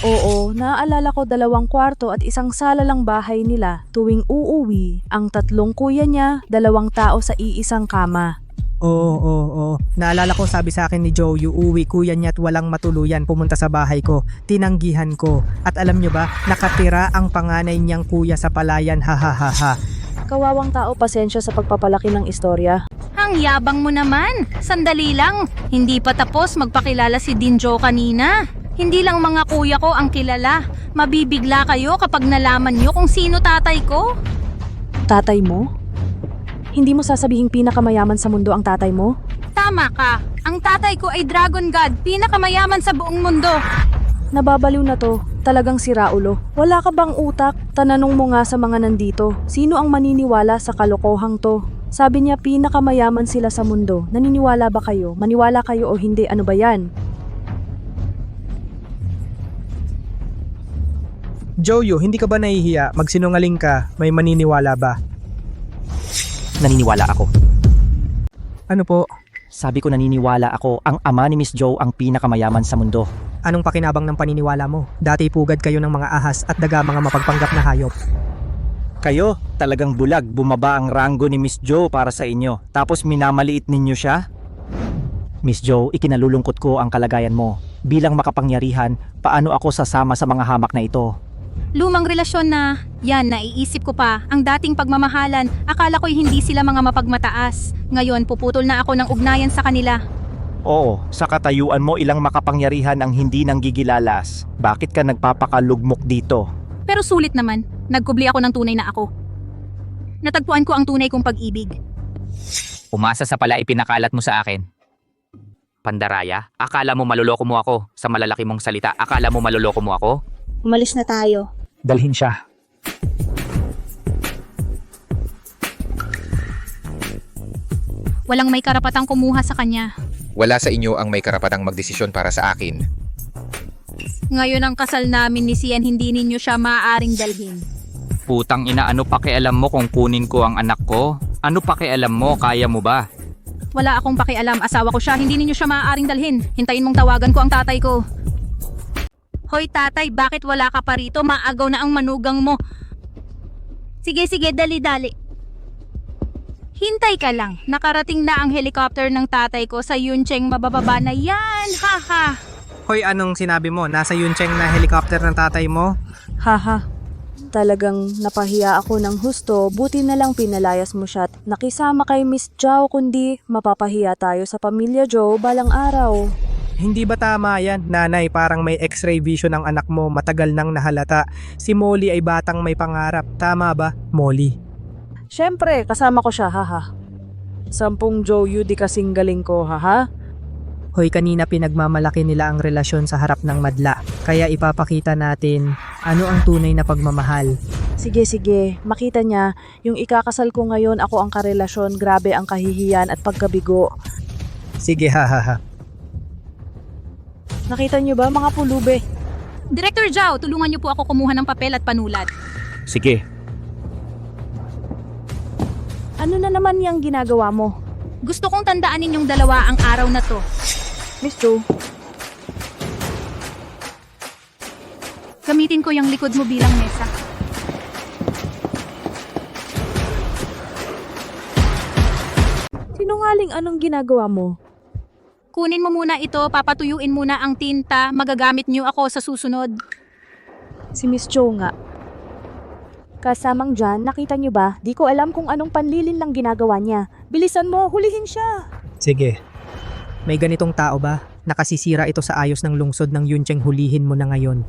Oo, naaalala ko 2 kwarto at 1 sala lang bahay nila. Tuwing uuwi, ang tatlong kuya niya, 2 tao sa iisang kama. Oo. Naalala ko sabi sa akin ni Joe, uuwi kuya niya at walang matuluyan pumunta sa bahay ko. Tinanggihan ko. At alam nyo ba, nakatira ang panganay niyang kuya sa palayan, ha. Kawawang tao, pasensya sa pagpapalaki ng istorya. Ang yabang mo naman. Sandali lang. Hindi pa tapos magpakilala si Dinjo kanina. Hindi lang mga kuya ko ang kilala. Mabibigla kayo kapag nalaman nyo kung sino tatay ko. Tatay mo? Hindi mo sasabihing pinakamayaman sa mundo ang tatay mo? Tama ka. Ang tatay ko ay Dragon God, pinakamayaman sa buong mundo. Nababaliw na to. Talagang sira ulo. Wala ka bang utak? Tananong mo nga sa mga nandito. Sino ang maniniwala sa kalokohang to? Sabi niya pinakamayaman sila sa mundo. Naniniwala ba kayo? Maniwala kayo o hindi? Ano ba yan? Joe, hindi ka ba nahihiya? Magsinungaling ka, may maniniwala ba? Naniniwala ako. Ano po? Sabi ko naniniwala ako, ang ama ni Miss Joe ang pinakamayaman sa mundo. Anong pakinabang ng paniniwala mo? Dati pugad kayo ng mga ahas at daga mga mapagpanggap na hayop. Kayo, talagang bulag, bumaba ang ranggo ni Miss Joe para sa inyo. Tapos minamaliit ninyo siya? Miss Joe, ikinalulungkot ko ang kalagayan mo. Bilang makapangyarihan, paano ako sasama sa mga hamak na ito? Lumang relasyon na. Yan, naiisip ko pa. Ang dating pagmamahalan, akala ko'y hindi sila mga mapagmataas. Ngayon, puputol na ako ng ugnayan sa kanila. Oo, sa katayuan mo ilang makapangyarihan ang hindi nang gigilalas. Bakit ka nagpapakalugmok dito? Pero sulit naman, nagkubli ako ng tunay na ako. Natagpuan ko ang tunay kong pag-ibig. Umasa sa pala ipinakalat mo sa akin. Pandaraya, akala mo maluloko mo ako sa malalaki mong salita. Akala mo maluloko mo ako? Umalis na tayo. Dalhin siya. Walang may karapatang kumuha sa kanya. Wala sa inyo ang may karapatang magdesisyon para sa akin. Ngayon ang kasal namin ni Sian, hindi ninyo siya maaaring dalhin. Putang ina, ano pakialam mo kung kunin ko ang anak ko? Ano pakialam mo, kaya mo ba? Wala akong pakialam, asawa ko siya, hindi ninyo siya maaaring dalhin. Hintayin mong tawagan ko ang tatay ko. Hoy tatay, bakit wala ka pa rito? Maagaw na ang manugang mo. Sige, dali-dali. Hintay ka lang, nakarating na ang helicopter ng tatay ko sa Yuncheng, mabababa na yan, haha. Hoy, anong sinabi mo? Nasa Yuncheng na helicopter ng tatay mo? Haha. Talagang napahiya ako ng husto, buti na lang pinalayas mo siya at nakisama kay Miss Joe, kundi mapapahiya tayo sa pamilya Joe balang araw. Hindi ba tama yan? Nanay, parang may x-ray vision ang anak mo, matagal nang nahalata. Si Molly ay batang may pangarap. Tama ba, Molly? Siyempre, kasama ko siya, haha. 10 Joe, di kasing galing ko, haha. Hoy, kanina pinagmamalaki nila ang relasyon sa harap ng madla. Kaya ipapakita natin ano ang tunay na pagmamahal. Sige, makita niya, yung ikakasal ko ngayon ako ang karelasyon, grabe ang kahihiyan at pagkabigo. Sige, hahaha. Nakita niyo ba mga pulube? Director Zhao, tulungan niyo po ako kumuha ng papel at panulat. Sige. Ano na naman yung ginagawa mo? Gusto kong tandaan ninyong dalawa ang araw na to. Miss Joe, Gamitin ko yung likod mo bilang mesa. Sinungaling, anong ginagawa mo? Kunin mo muna ito, papatuyuin muna ang tinta, magagamit niyo ako sa susunod. Si Miss Joe nga. Kasamang dyan, nakita niyo ba? Di ko alam kung anong panlilin lang ginagawa niya. Bilisan mo, hulihin siya! Sige. May ganitong tao ba? Nakasisira ito sa ayos ng lungsod ng Yuncheng, hulihin mo na ngayon.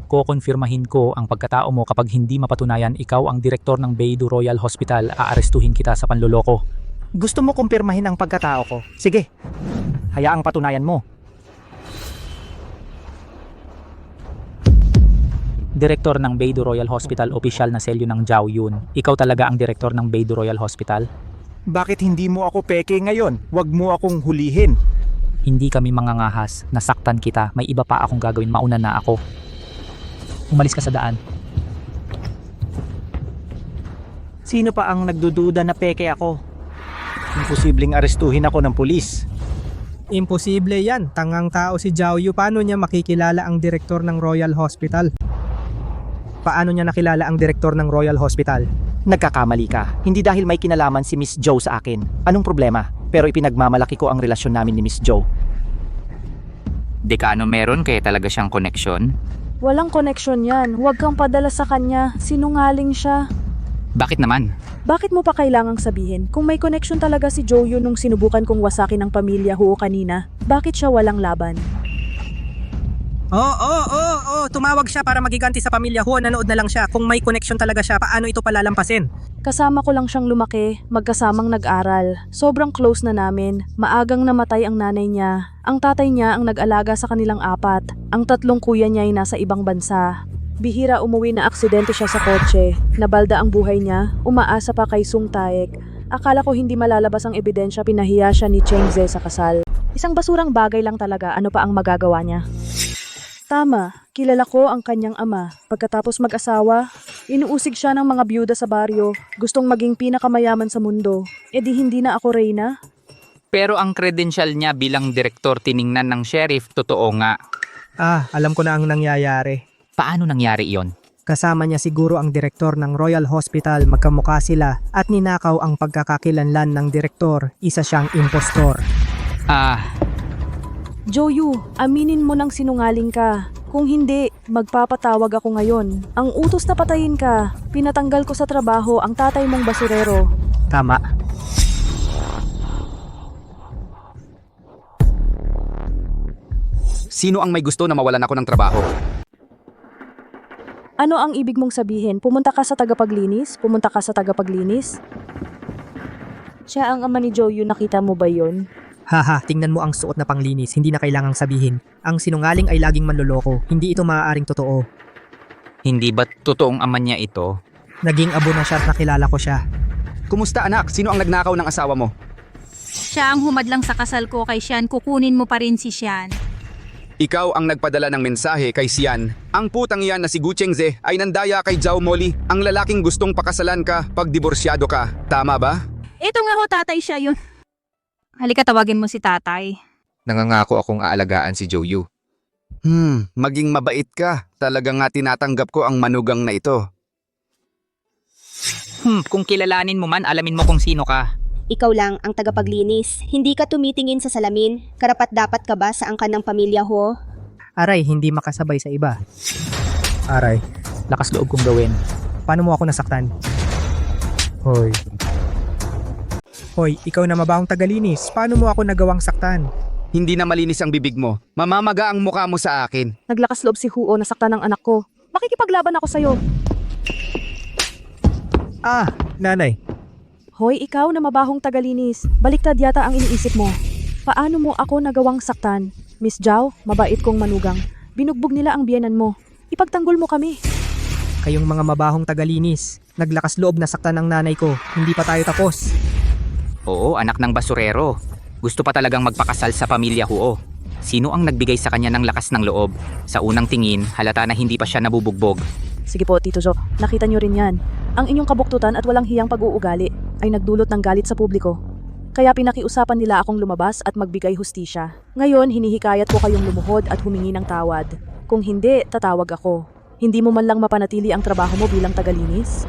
Kukonfirmahin ko ang pagkatao mo kapag hindi mapatunayan ikaw ang direktor ng Beidou Royal Hospital, aarestuhin kita sa panloloko. Gusto mo kumpirmahin ang pagkatao ko? Sige, hayaang patunayan mo. Direktor ng Beidou Royal Hospital, opisyal na selyo ng Zhao Yun. Ikaw talaga ang direktor ng Beidou Royal Hospital? Bakit hindi mo ako peke ngayon? Huwag mo akong hulihin. Hindi kami mangangahas, nasaktan kita, may iba pa akong gagawin, mauna na ako. Umalis ka sa daan. Sino pa ang nagdududa na peke ako? Imposibleng arestuhin ako ng pulis. Imposible yan. Tangang tao si Zhao Yu. Paano niya makikilala ang direktor ng Royal Hospital? Paano niya nakilala ang direktor ng Royal Hospital? Nagkakamali ka. Hindi dahil may kinalaman si Miss Joe sa akin. Anong problema? Pero ipinagmamalaki ko ang relasyon namin ni Miss Joe. Dekano meron kaya talaga siyang koneksyon? Walang koneksyon yan. Huwag kang padala sa kanya. Sinungaling siya. Bakit naman? Bakit mo pa kailangang sabihin? Kung may koneksyon talaga si Joe yun nung sinubukan kong wasakin ng pamilya Huo kanina, bakit siya walang laban? Tumawag siya para magiganti sa pamilya Huo. Nanood na lang siya. Kung may connection talaga siya, paano ito palalampasin? Kasama ko lang siyang lumaki, magkasamang nag-aral. Sobrang close na namin. Maagang namatay ang nanay niya. Ang tatay niya ang nag-alaga sa kanilang apat. Ang tatlong kuya niya ay nasa ibang bansa. Bihira umuwi na aksidente siya sa kotse. Nabalda ang buhay niya, umaasa pa kay Sung Taek. Akala ko hindi malalabas ang ebidensya, pinahiya siya ni Cheng Ze sa kasal. Isang basurang bagay lang talaga, ano pa ang magagawa niya? Tama, kilala ko ang kanyang ama. Pagkatapos mag-asawa, inuusig siya ng mga byuda sa baryo. Gustong maging pinakamayaman sa mundo. E di hindi na ako reyna? Pero ang credential niya bilang direktor tiningnan ng sheriff, totoo nga. Alam ko na ang nangyayari. Paano nangyari iyon? Kasama niya siguro ang direktor ng Royal Hospital, magkamukha sila at ninakaw ang pagkakakilanlan ng direktor, isa siyang impostor. Joyu, aminin mo nang sinungaling ka. Kung hindi, magpapatawag ako ngayon. Ang utos na patayin ka, pinatanggal ko sa trabaho ang tatay mong basurero. Tama. Sino ang may gusto na mawalan ako ng trabaho? Ano ang ibig mong sabihin? Pumunta ka sa tagapaglinis? Pumunta ka sa tagapaglinis? Siya ang ama ni Joyu, nakita mo ba yon? Haha, tingnan mo ang suot na panglinis, hindi na kailangang sabihin. Ang sinungaling ay laging manloloko, hindi ito maaaring totoo. Hindi ba totoong ama niya ito? Naging abo na siya at nakilala ko siya. Kumusta anak? Sino ang nagnakaw ng asawa mo? Siya ang humadlang sa kasal ko kay Xian, kukunin mo pa rin si Xian. Ikaw ang nagpadala ng mensahe kay Xian. Ang putang yan na si Gu Chengze ay nandaya kay Zhao Moli, ang lalaking gustong pakasalan ka pag diborsyado ka. Tama ba? Ito nga ho, tatay siya yun. Halika, tawagin mo si tatay. Nangangako akong aalagaan si Joyu. Maging mabait ka. Talaga nga tinatanggap ko ang manugang na ito. Kung kilalanin mo man, alamin mo kung sino ka. Ikaw lang ang tagapaglinis. Hindi ka tumitingin sa salamin. Karapat-dapat ka ba sa angkan ng pamilya Ho? Aray, hindi makasabay sa iba. Aray, Lakas loob kong gawin. paano mo ako nasaktan? Hoy. Hoy, ikaw na mabahong tagalinis. Paano mo ako nagawang saktan? Hindi na malinis ang bibig mo. Mamamaga ang mukha mo sa akin. Naglakas loob si Huo, nasaktan ng anak ko. Makikipaglaban ako sa'yo. Nanay. Hoy, ikaw na mabahong tagalinis. Baliktad yata ang iniisip mo. Paano mo ako nagawang saktan? Miss Zhao, mabait kong manugang. Binugbog nila ang biyenan mo. Ipagtanggol mo kami. Kayong mga mabahong tagalinis. Naglakas loob na saktan ng nanay ko. Hindi pa tayo tapos. Oo, anak ng basurero. Gusto pa talagang magpakasal sa pamilya Huo. Sino ang nagbigay sa kanya ng lakas ng loob? Sa unang tingin, halata na hindi pa siya nabubugbog. Sige po, Tito Jo. Nakita nyo rin yan. Ang inyong kabuktutan at walang hiyang pag-uugali ay nagdulot ng galit sa publiko. Kaya pinakiusapan nila akong lumabas at magbigay hustisya. Ngayon, hinihikayat ko kayong lumuhod at humingi ng tawad. Kung hindi, tatawag ako. Hindi mo man lang mapanatili ang trabaho mo bilang tagalinis?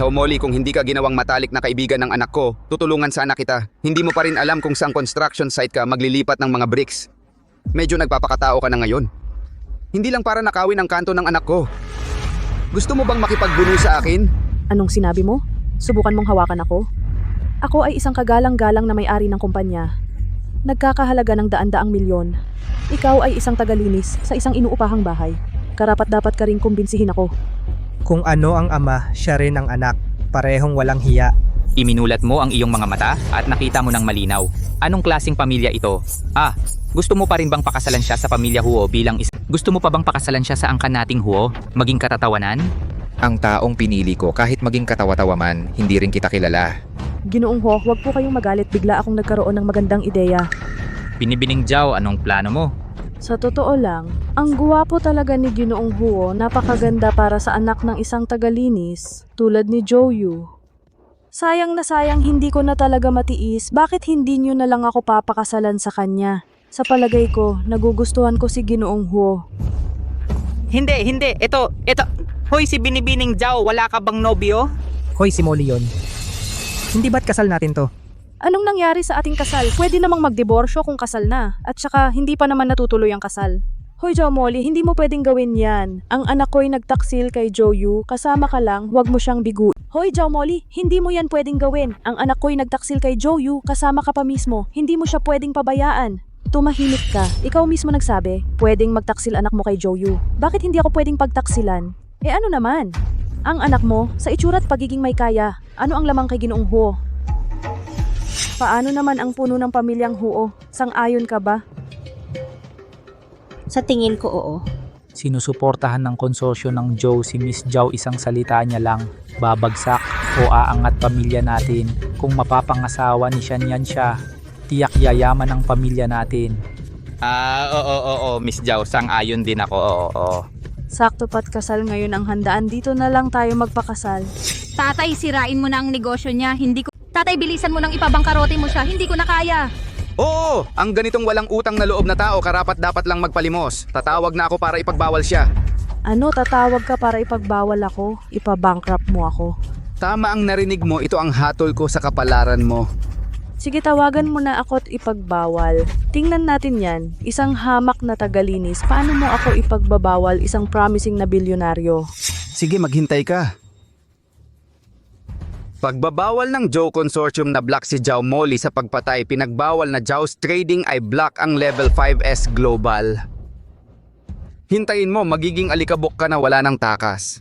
Tao Molly, kung hindi ka ginawang matalik na kaibigan ng anak ko, tutulungan sana kita. Hindi mo pa rin alam kung saang construction site ka maglilipat ng mga bricks. Medyo nagpapakatao ka na ngayon. Hindi lang para nakawin ang kanto ng anak ko. Gusto mo bang makipagbuno sa akin? Anong sinabi mo? Subukan mong hawakan ako? Ako ay isang kagalang-galang na may-ari ng kumpanya. Nagkakahalaga ng daan-daang milyon. Ikaw ay isang tagalinis sa isang inuupahang bahay. Karapat-dapat ka ring kumbinsihin ako. Kung ano ang ama, siya rin ang anak. Parehong walang hiya. Iminulat mo ang iyong mga mata at nakita mo ng malinaw. Anong klaseng pamilya ito? Gusto mo pa rin bang pakasalan siya sa pamilya Huo bilang Gusto mo pa bang pakasalan siya sa angkan nating Huo? Maging katatawanan? Ang taong pinili ko kahit maging katawa-tawa man, hindi rin kita kilala. Ginoong Ho, huwag po kayong magalit, bigla akong nagkaroon ng magandang ideya. Binibining Zhao, anong plano mo? Sa totoo lang, ang guwapo talaga ni Ginoong Huo, napakaganda para sa anak ng isang tagalinis tulad ni Joyu. Sayang na sayang hindi ko na talaga matiis, bakit hindi nyo na lang ako papakasalan sa kanya? Sa palagay ko, nagugustuhan ko si Ginoong Huo. Hindi. Ito. Hoy, si Binibining Zhao, wala ka bang nobyo? Hoy, si Molly yun. Hindi ba't kasal natin to? Anong nangyari sa ating kasal? Pwede namang magdiborsyo kung kasal na. At saka, hindi pa naman natutuloy ang kasal. Hoy, Joe Molly, hindi mo pwedeng gawin yan. Ang anak ko'y nagtaksil kay Joyu, kasama ka lang, huwag mo siyang bigu. Hoy, Joe Molly, hindi mo yan pwedeng gawin. Ang anak ko'y nagtaksil kay Joyu, kasama ka pa mismo. Hindi mo siya pwedeng pabayaan. Tumahimik ka. Ikaw mismo nagsabi, pwedeng magtaksil anak mo kay Joyu. Bakit hindi ako pwedeng pagtaksilan? Ano naman? Ang anak mo, sa itsura't pagiging may kaya, ano ang lamang kay Ginoong Huo? Paano naman ang puno ng pamilyang Huo? Sang-ayon ka ba? Sa tingin ko, oo. Sinusuportahan ng konsorsyo ng Joe si Miss Zhao, isang salita niya lang, babagsak o aangat pamilya natin. Kung mapapangasawa ni Shanyan siya, tiyak yayaman ang pamilya natin. Oo, Miss Zhao, sang-ayon din ako, oo. Sakto pat kasal ngayon ang handaan, dito na lang tayo magpakasal. Tatay, sirain mo na ang negosyo niya. Tatay, bilisan mo nang ipabangkarote mo siya. Hindi ko na kaya. Oo, ang ganitong walang utang na loob na tao karapat dapat lang magpalimos. Tatawag na ako para ipagbawal siya. Ano, tatawag ka para ipagbawal ako? Ipabankrupt mo ako? Tama ang narinig mo, ito ang hatol ko sa kapalaran mo. Sige, tawagan mo na ako at ipagbawal. Tingnan natin yan. Isang hamak na tagalinis. Paano mo ako ipagbabawal isang promising na bilyonaryo? Sige, maghintay ka. Pagbabawal ng Zhao Consortium na block si Zhao Molly sa pagpatay, pinagbawal na Zhao's Trading ay block ang Level 5S Global. Hintayin mo, magiging alikabok ka na wala ng takas.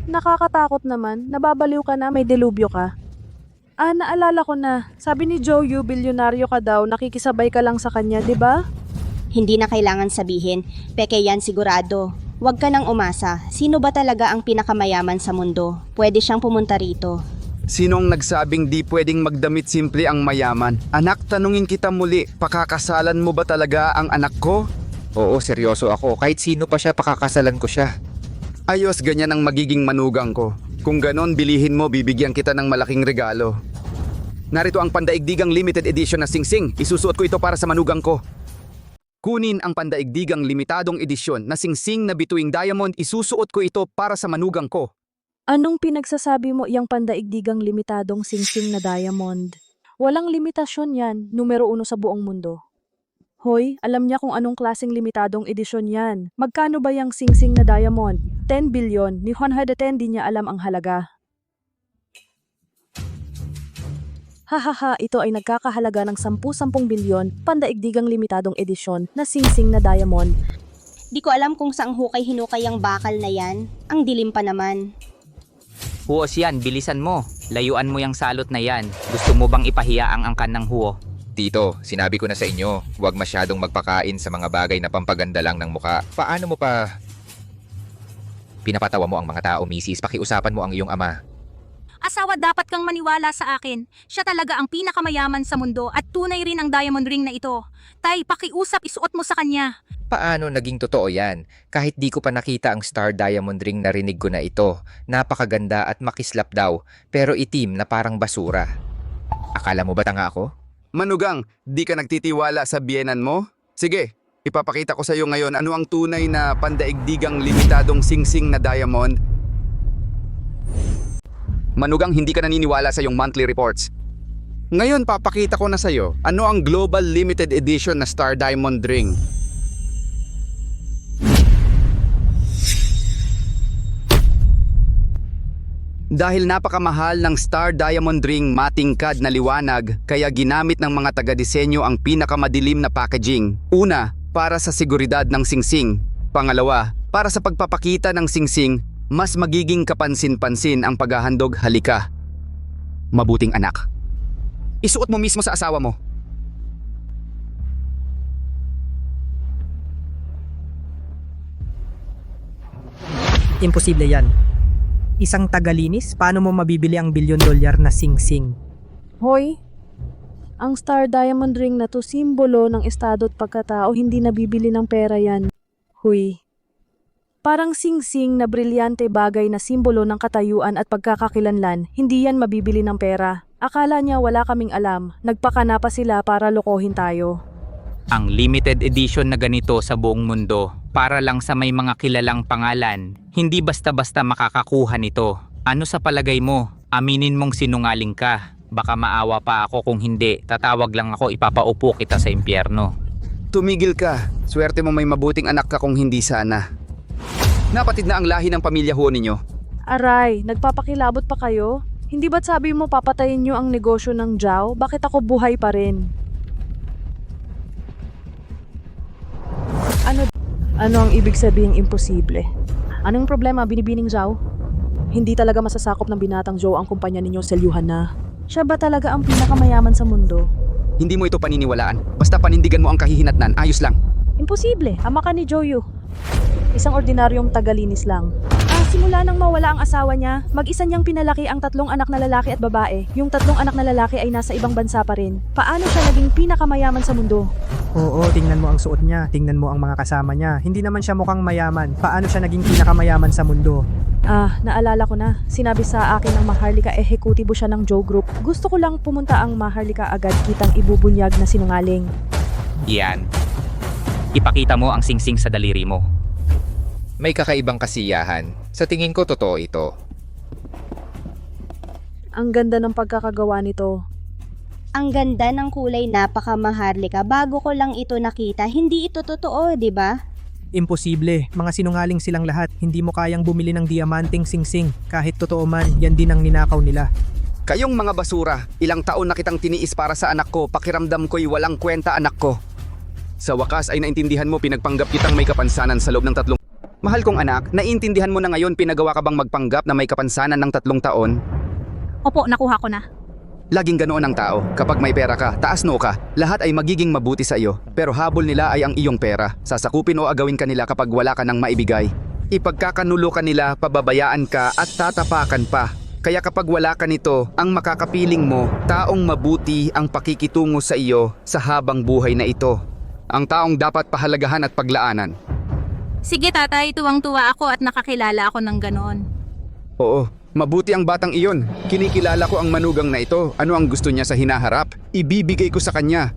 Nakakatakot naman. Nababaliw ka na, may delubyo ka. Naalala ko na. Sabi ni Joyu, bilyonaryo ka daw, nakikisabay ka lang sa kanya, di ba? Hindi na kailangan sabihin, peke yan sigurado. Huwag ka nang umasa. Sino ba talaga ang pinakamayaman sa mundo? Pwede siyang pumunta rito. Sinong nagsabing di pwedeng magdamit simple ang mayaman? Anak, tanungin kita muli, pakakasalan mo ba talaga ang anak ko? Oo, seryoso ako. Kahit sino pa siya, pakakasalan ko siya. Ayos, ganyan ang magiging manugang ko. Kung ganon, bilihin mo, bibigyan kita ng malaking regalo. Narito ang pandaigdigang limited edition na singsing. Isusuot ko ito para sa manugang ko. Kunin ang pandaigdigang limitadong edisyon na singsing na bituing diamond. Isusuot ko ito para sa manugang ko. Anong pinagsasabi mo iyang pandaigdigang limitadong singsing na diamond? Walang limitasyon yan, numero 1 sa buong mundo. Hoy, alam niya kung anong klaseng limitadong edisyon yan. Magkano ba yung singsing na diamond? 10 billion, ni 110 di niya alam ang halaga. Hahaha, ito ay nagkakahalaga ng 10 bilyon, pandaigdigang limitadong edisyon na singsing na diamond. Di ko alam kung saang hukay-hinukay ang bakal na yan. Ang dilim pa naman. Huos yan, bilisan mo. Layuan mo yung salot na yan. Gusto mo bang ipahiya ang angkan ng Huo? Tito, sinabi ko na sa inyo, huwag masyadong magpakain sa mga bagay na pampaganda lang ng muka. Paano mo pa pinapatawa mo ang mga tao, misis? Pakiusapan mo ang iyong ama. Asawa, dapat kang maniwala sa akin. Siya talaga ang pinakamayaman sa mundo at tunay rin ang diamond ring na ito. Tay, pakiusap, isuot mo sa kanya. Paano naging totoo yan? Kahit di ko pa nakita ang star diamond ring, narinig ko na ito. Napakaganda at makislap daw, pero itim na parang basura. Akala mo ba tanga ako? Manugang, di ka nagtitiwala sa biyenan mo? Sige, Ipapakita ko sa iyo ngayon ano ang tunay na pandaigdigang limitadong singsing na diamond. Manugang hindi ka naniniwala sa iyong monthly reports. Ngayon papakita ko na sa iyo ano ang global limited edition na Star Diamond ring. Dahil napakamahal ng Star Diamond Ring matingkad na liwanag, kaya ginamit ng mga taga-disenyo ang pinakamadilim na packaging. Una, para sa seguridad ng singsing. Pangalawa, para sa pagpapakita ng singsing, mas magiging kapansin-pansin ang paghahandog. Halika, mabuting anak. Isuot mo mismo sa asawa mo. Imposible yan. Isang tagalinis, paano mo mabibili ang $1 billion na singsing? Hoy, ang Star Diamond Ring na to simbolo ng estado at pagkatao, hindi nabibili ng pera yan. Huy. Parang singsing na brilyante bagay na simbolo ng katayuan at pagkakakilanlan, hindi yan mabibili ng pera. Akala niya wala kaming alam, nagpakana pa sila para lokohin tayo. Ang limited edition na ganito sa buong mundo, para lang sa may mga kilalang pangalan, hindi basta-basta makakakuha nito. Ano sa palagay mo? Aminin mong sinungaling ka. Baka maawa pa ako kung hindi, tatawag lang ako, ipapaupo kita sa impyerno. Tumigil ka. Swerte mo may mabuting anak ka kung hindi sana. Napatid na ang lahi ng pamilya ho ninyo. Aray, nagpapakilabot pa kayo? Hindi ba't sabi mo papatayin niyo ang negosyo ng Zhao? Bakit ako buhay pa rin? Ano ang ibig sabihing imposible? Anong problema, binibining Zhao? Hindi talaga masasakop ng binatang Zhao ang kumpanya ninyo, selyuhan na. Siya ba talaga ang pinakamayaman sa mundo? Hindi mo ito paniniwalaan. Basta panindigan mo ang kahihinatnan, ayos lang. Imposible, ama ka ni Joyu. Isang ordinaryong tagalinis lang. Simula nang mawala ang asawa niya, mag-isa niyang pinalaki ang 3 anak na lalaki at babae. Yung 3 anak na lalaki ay nasa ibang bansa pa rin. Paano siya naging pinakamayaman sa mundo? Oo, tingnan mo ang suot niya, tingnan mo ang mga kasama niya. Hindi naman siya mukhang mayaman. Paano siya naging pinakamayaman sa mundo? Naalala ko na. Sinabi sa akin ng Maharlika ehekutibo siya ng Joe Group. Gusto ko lang pumunta ang Maharlika agad kitang ibubunyag na sinungaling. Yan. Ipakita mo ang singsing sa daliri mo. May kakaibang kasiyahan. Sa tingin ko totoo ito. Ang ganda ng pagkakagawa nito. Ang ganda ng kulay, napakamaharlika. Bago ko lang ito nakita, hindi ito totoo, di ba? Imposible. Mga sinungaling silang lahat. Hindi mo kayang bumili ng diamanting singsing. Kahit totoo man, yan din ang ninakaw nila. Kayong mga basura, ilang taon na kitang tiniis para sa anak ko, pakiramdam ko'y walang kwenta anak ko. Sa wakas ay naintindihan mo pinagpanggap kitang may kapansanan sa loob ng 3. Mahal kong anak, naiintindihan mo na ngayon pinagawa ka bang magpanggap na may kapansanan ng 3 taon? Opo, nakuha ko na. Laging ganoon ang tao. Kapag may pera ka, taas noo ka, lahat ay magiging mabuti sa iyo. Pero habol nila ay ang iyong pera. Sasakupin o agawin ka nila kapag wala ka nang maibigay. Ipagkakanulo ka nila, pababayaan ka at tatapakan pa. Kaya kapag wala ka nito, ang makakapiling mo, taong mabuti ang pakikitungo sa iyo sa habang buhay na ito. Ang taong dapat pahalagahan at paglaanan. Sige tatay, tuwang-tuwa ako at nakakilala ako ng ganon. Oo, mabuti ang batang iyon. Kinikilala ko ang manugang na ito. Ano ang gusto niya sa hinaharap? Ibibigay ko sa kanya.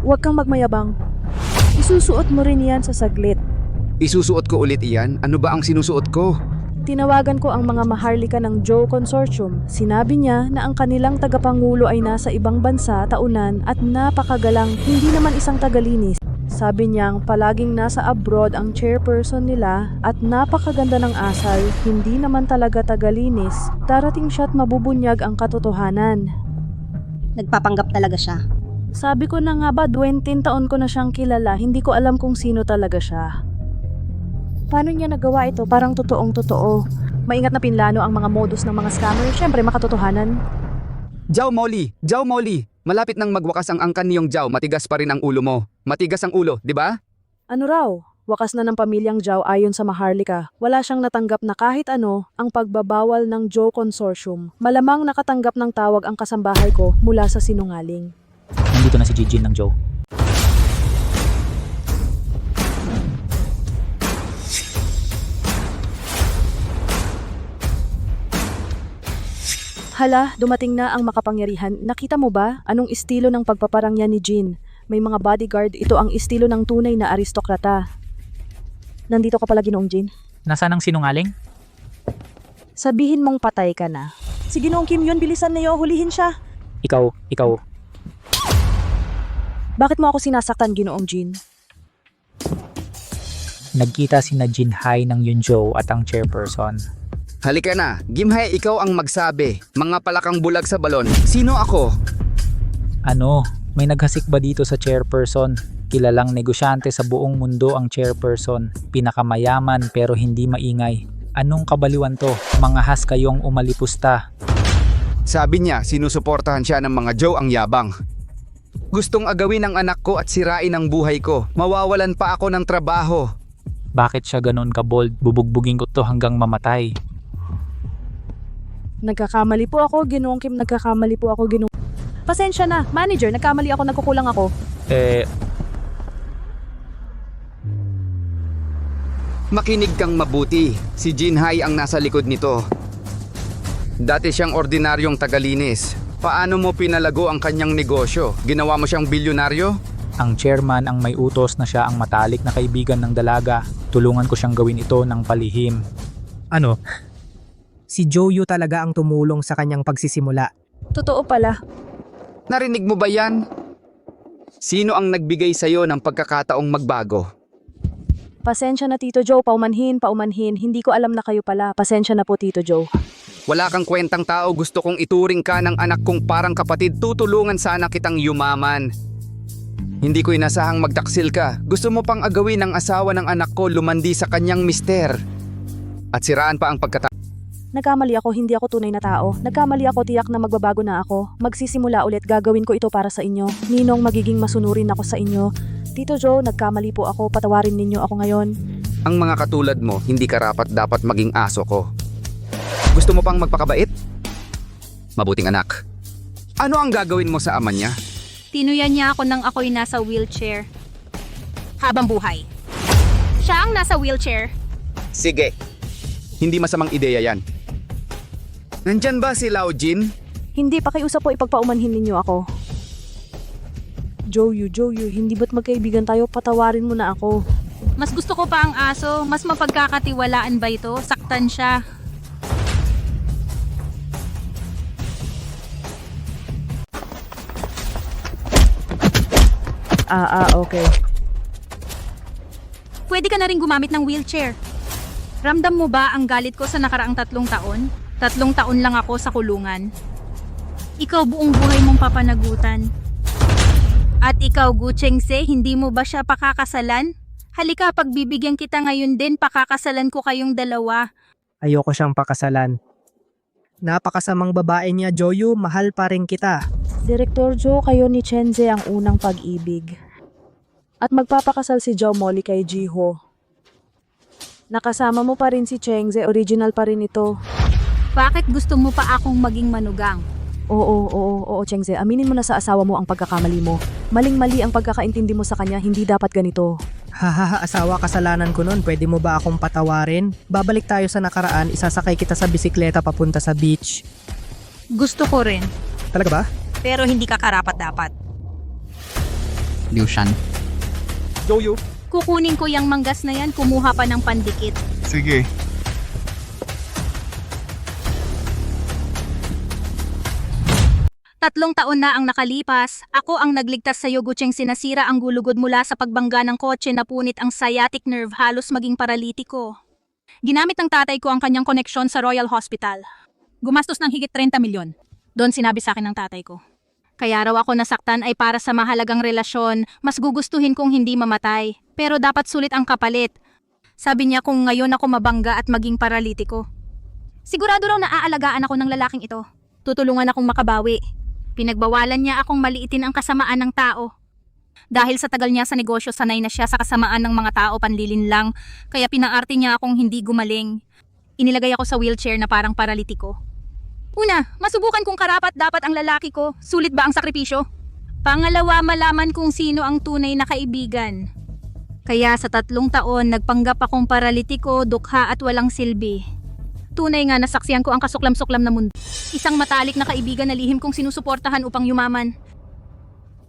Huwag kang magmayabang. Isusuot mo rin yan sa saglit. Isusuot ko ulit iyan? Ano ba ang sinusuot ko? Tinawagan ko ang mga Maharlika ng Joe Consortium. Sinabi niya na ang kanilang tagapangulo ay nasa ibang bansa taunan at napakagalang, hindi naman isang tagalinis. Sabi niyang palaging nasa abroad ang chairperson nila at napakaganda ng asal, hindi naman talaga tagalinis. Darating siya at mabubunyag ang katotohanan. Nagpapanggap talaga siya. Sabi ko na nga ba, 20 taon ko na siyang kilala, hindi ko alam kung sino talaga siya. Paano niya nagawa ito? Parang totoong totoo. Maingat na pinlano ang mga modus ng mga scammer, syempre makatotohanan. Jao Molly! Jao Molly! Malapit nang magwakas ang angkan niyong Jao, matigas pa rin ang ulo mo. Matigas ang ulo, di ba? Ano raw? Wakas na ng pamilyang Zhao ayon sa Maharlika. Wala siyang natanggap na kahit ano ang pagbabawal ng Joe Consortium. Malamang nakatanggap ng tawag ang kasambahay ko mula sa sinungaling. Nandito na si Jijin ng Joe. Hala, dumating na ang makapangyarihan. Nakita mo ba anong estilo ng pagpaparangya ni Jin? may mga bodyguard. Ito ang estilo ng tunay na aristokrata. Nandito ka pala, Ginoong Jin. Nasaan ang sinungaling? Sabihin mong patay ka na. Si Ginoong Kim yun, bilisan niyo, hulihin siya. Ikaw. Bakit mo ako sinasaktan, Ginoong Jin? Nagkita sina Jinhai ng Yunjo at ang chairperson. Halika na, Gimhae, ikaw ang magsabi. Mga palakang bulag sa balon. Sino ako? Ano? May naghasik ba dito sa chairperson? Kilalang negosyante sa buong mundo ang chairperson. Pinakamayaman pero hindi maingay. Anong kabaliwan to? Mga has kayong umalipusta. Sabi niya, sinusuportahan siya ng mga Joe ang yabang. Gustong agawin ang anak ko at sirain ang buhay ko. Mawawalan pa ako ng trabaho. Bakit siya ganun ka-bold? Bubugbugin ko to hanggang mamatay. Nagkakamali po ako, Ginoong Kim. Nagkakamali po ako, Ginoong. Pasensya na, manager. Nagkamali ako, nagkukulang ako. Makinig kang mabuti. Si Jinhai ang nasa likod nito. Dati siyang ordinaryong tagalinis. Paano mo pinalago ang kanyang negosyo? Ginawa mo siyang bilyonaryo? Ang chairman ang may utos na siya ang matalik na kaibigan ng dalaga. Tulungan ko siyang gawin ito ng palihim. Ano? Si Joyu talaga ang tumulong sa kanyang pagsisimula. Totoo pala. Narinig mo ba yan? Sino ang nagbigay sa'yo ng pagkakataong magbago? Pasensya na, Tito Joe. Paumanhin. Hindi ko alam na kayo pala. Pasensya na po, Tito Joe. Wala kang kwentang tao, gusto kong ituring ka ng anak kong parang kapatid, tutulungan sana kitang yumaman. Hindi ko inasahang magtaksil ka. Gusto mo pang agawin ang asawa ng anak ko lumandi sa kanyang mister. At siraan pa ang pagkatao. Nagkamali ako, hindi ako tunay na tao. Nagkamali ako, tiyak na magbabago na ako. Magsisimula ulit, gagawin ko ito para sa inyo. Ninong, magiging masunurin ako sa inyo. Tito Joe, nagkamali po ako, patawarin ninyo ako ngayon. Ang mga katulad mo, hindi karapat dapat maging aso ko. Gusto mo pang magpakabait? Mabuting anak. Ano ang gagawin mo sa ama niya? Tinuyan niya ako nang ako'y nasa wheelchair. Habang buhay. Siya ang nasa wheelchair. Sige. Hindi masamang ideya yan. Nandyan ba si Lao Jin? Hindi, pakiusap po, ipagpaumanhin ninyo ako. Joyu, hindi ba't magkaibigan tayo? Patawarin mo na ako. Mas gusto ko pa ang aso. Mas mapagkakatiwalaan ba ito? Saktan siya. Okay. Pwede ka na rin gumamit ng wheelchair. Ramdam mo ba ang galit ko sa nakaraang 3 taon? 3 taon lang ako sa kulungan. Ikaw buong buhay mong papanagutan. At ikaw, Gu Chengse, hindi mo ba siya pakakasalan? Halika, pagbibigyan kita ngayon din, pakakasalan ko kayong dalawa. Ayoko siyang pakasalan. Napakasamang babae niya, Joyu. Mahal pa rin kita. Direktor Joe, kayo ni Chenze ang unang pag-ibig. At magpapakasal si Joe Molly kay Jiho. Nakasama mo pa rin si Chengze, original pa rin ito. Bakit gusto mo pa akong maging manugang? Oo, Chengze, aminin mo na sa asawa mo ang pagkakamali mo. Maling-mali ang pagkakaintindi mo sa kanya, hindi dapat ganito. Hahaha, asawa, kasalanan ko nun. Pwede mo ba akong patawarin? Babalik tayo sa nakaraan, isasakay kita sa bisikleta papunta sa beach. Gusto ko rin. Talaga ba? Pero hindi ka karapat-dapat. Liu Shan. Joyu. Kukunin ko yung manggas na yan, kumuha pa ng pandikit. Sige. Tatlong taon na ang nakalipas, ako ang nagligtas sa iyo, Gucheng, sinasira ang gulugod mula sa pagbangga ng kotse, napunit ang sciatic nerve, halos maging paralitiko. Ginamit ng tatay ko ang kanyang koneksyon sa Royal Hospital. Gumastos ng higit 30 milyon. Doon sinabi sa akin ng tatay ko. Kaya raw ako nasaktan ay para sa mahalagang relasyon, mas gugustuhin kong hindi mamatay. Pero dapat sulit ang kapalit. Sabi niya kung ngayon ako mabangga at maging paralitiko. Sigurado raw na aalagaan ako ng lalaking ito. Tutulungan akong makabawi. Pinagbawalan niya akong maliitin ang kasamaan ng tao. Dahil sa tagal niya sa negosyo, sanay na siya sa kasamaan ng mga tao, panlilin lang. Kaya pinaarte niya akong hindi gumaling. Inilagay ako sa wheelchair na parang paralitiko. Una, masubukan kung karapat dapat ang lalaki ko. Sulit ba ang sakripisyo? Pangalawa, malaman kung sino ang tunay na kaibigan. Kaya sa 3 taon, nagpanggap akong paralitiko, dukha at walang silbi. Tunay nga nasaksiyan ko ang kasuklam-suklam na mundo. Isang matalik na kaibigan na lihim kong sinusuportahan upang yumaman.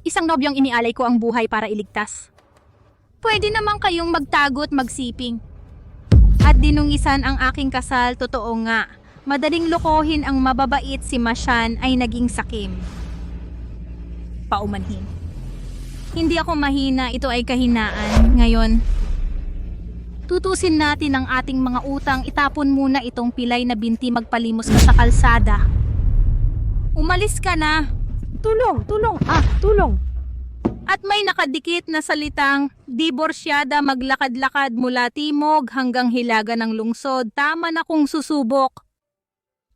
Isang nobyong inialay ko ang buhay para iligtas. Pwede naman kayong magtago at magsiping. At dinungisan ang aking kasal, totoo nga. Madaling lokohin ang mababait si Masyan ay naging sakim. Paumanhin. Hindi ako mahina, ito ay kahinaan. Ngayon, tutusin natin ang ating mga utang, itapon muna itong pilay na binti, magpalimos ka sa kalsada. Umalis ka na. Tulong! Tulong! At may nakadikit na salitang, diborsyada maglakad-lakad mula timog hanggang hilaga ng lungsod, tama na kung susubok.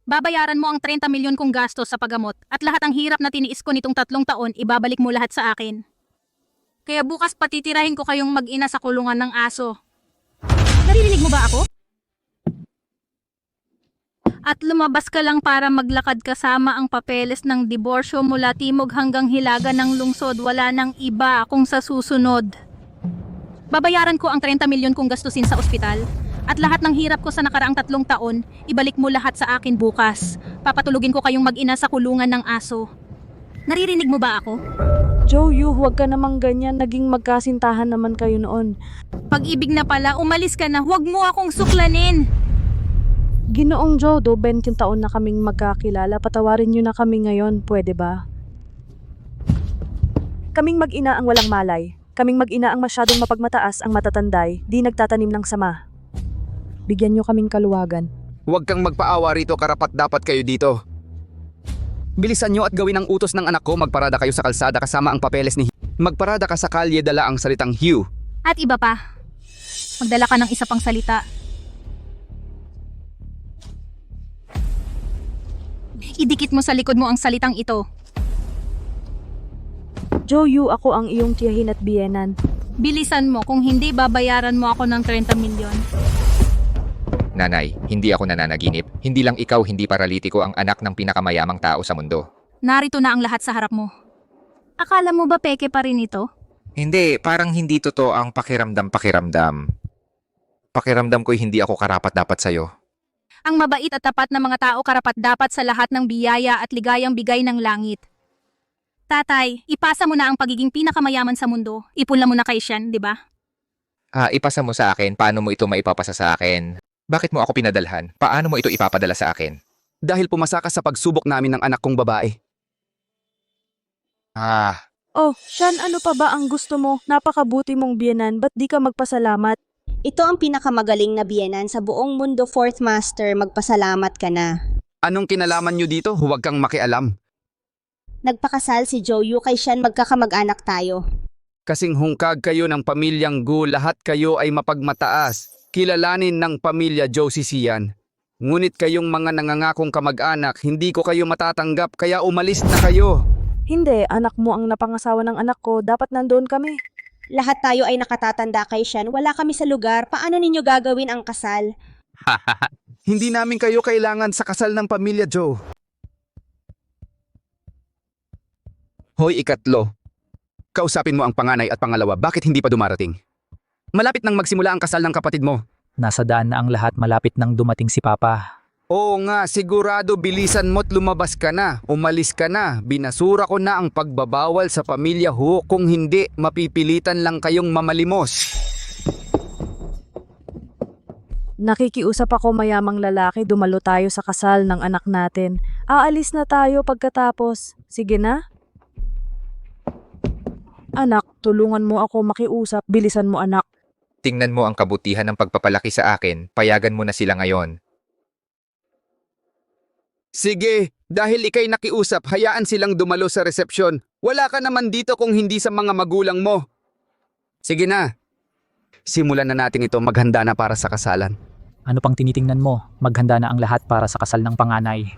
Babayaran mo ang 30 milyon kong gastos sa paggamot at lahat ang hirap na tiniis ko nitong 3 taon, ibabalik mo lahat sa akin. Kaya bukas patitirahin ko kayong mag-ina sa kulungan ng aso. Naririnig mo ba ako? At lumabas ka lang para maglakad kasama ang papeles ng diborsyo mula timog hanggang hilaga ng lungsod, wala nang iba kung sa susunod. Babayaran ko ang 30 milyon kong gastusin sa ospital at lahat ng hirap ko sa nakaraang 3 taon, ibalik mo lahat sa akin bukas. Papatulugin ko kayong mag-ina sa kulungan ng aso. Naririnig mo ba ako? Joyu, huwag ka namang ganyan. Naging magkasintahan naman kayo noon. Pag-ibig na pala, umalis ka na. Huwag mo akong suklanin. Ginoong Jodo, 20 taon na kaming magkakilala. Patawarin niyo na kami ngayon, pwede ba? Kaming mag-ina ang walang malay. Kaming mag-ina ang masyadong mapagmataas ang matatanday, di nagtatanim ng sama. Bigyan niyo kaming kaluwagan. Huwag kang magpaawa rito, karapat dapat kayo dito. Bilisan nyo at gawin ang utos ng anak ko, magparada kayo sa kalsada kasama ang papeles ni Hugh. Magparada ka sa kalye, dala ang salitang Hugh. At iba pa. Magdala ka ng isa pang salita. Idikit mo sa likod mo ang salitang ito. Joyu, ako ang iyong tiyahin at biyenan. Bilisan mo, kung hindi babayaran mo ako ng 30 milyon. Nanay, hindi ako nananaginip. Hindi lang ikaw, hindi paralitiko ang anak ng pinakamayamang tao sa mundo. Narito na ang lahat sa harap mo. Akala mo ba peke pa rin ito? Hindi, parang hindi totoo ang pakiramdam. Pakiramdam ko'y hindi ako karapat-dapat sa'yo. Ang mabait at tapat na mga tao karapat-dapat sa lahat ng biyaya at ligayang bigay ng langit. Tatay, ipasa mo na ang pagiging pinakamayaman sa mundo. Ipunla mo na kay Shan, di ba? Ipasa mo sa akin, paano mo ito maipapasa sa akin? Bakit mo ako pinadalhan? Paano mo ito ipapadala sa akin? Dahil pumasa ka sa pagsubok namin ng anak kong babae. Oh, Shan, ano pa ba ang gusto mo? Napakabuti mong biyenan, ba't di ka magpasalamat? Ito ang pinakamagaling na biyenan sa buong mundo, Fourth Master, magpasalamat ka na. Anong kinalaman nyo dito? Huwag kang makialam. Nagpakasal si Joyu kay Shan, magkakamag-anak tayo. Kasing hungkag kayo ng pamilyang Gu, lahat kayo ay mapagmataas. Kilalanin ng pamilya Josie Sian. Ngunit kayong mga nangangakong kamag-anak, hindi ko kayo matatanggap, kaya umalis na kayo. Hindi, anak mo ang napangasawa ng anak ko, dapat nandoon kami. Lahat tayo ay nakatatanda kay Shan, wala kami sa lugar, paano ninyo gagawin ang kasal? Hindi namin kayo kailangan sa kasal ng pamilya Joe. Hoy, ikatlo. Kausapin mo ang panganay at pangalawa, bakit hindi pa dumarating? Malapit nang magsimula ang kasal ng kapatid mo. Nasa daan na ang lahat, malapit nang dumating si Papa. Oo nga, sigurado bilisan mo't lumabas ka na, umalis ka na. Binasura ko na ang pagbabawal sa pamilya Hu, kung hindi, mapipilitan lang kayong mamalimos. Nakikiusap ako, mayamang lalaki, dumalo tayo sa kasal ng anak natin. Aalis na tayo pagkatapos. Sige na? Anak, tulungan mo ako makiusap, bilisan mo anak. Tingnan mo ang kabutihan ng pagpapalaki sa akin, payagan mo na sila ngayon. Sige, dahil ikay nakiusap, hayaan silang dumalo sa resepsyon. Wala ka naman dito kung hindi sa mga magulang mo. Sige na. Simulan na natin ito, maghanda na para sa kasalan. Ano pang tinitingnan mo? Maghanda na ang lahat para sa kasal ng panganay.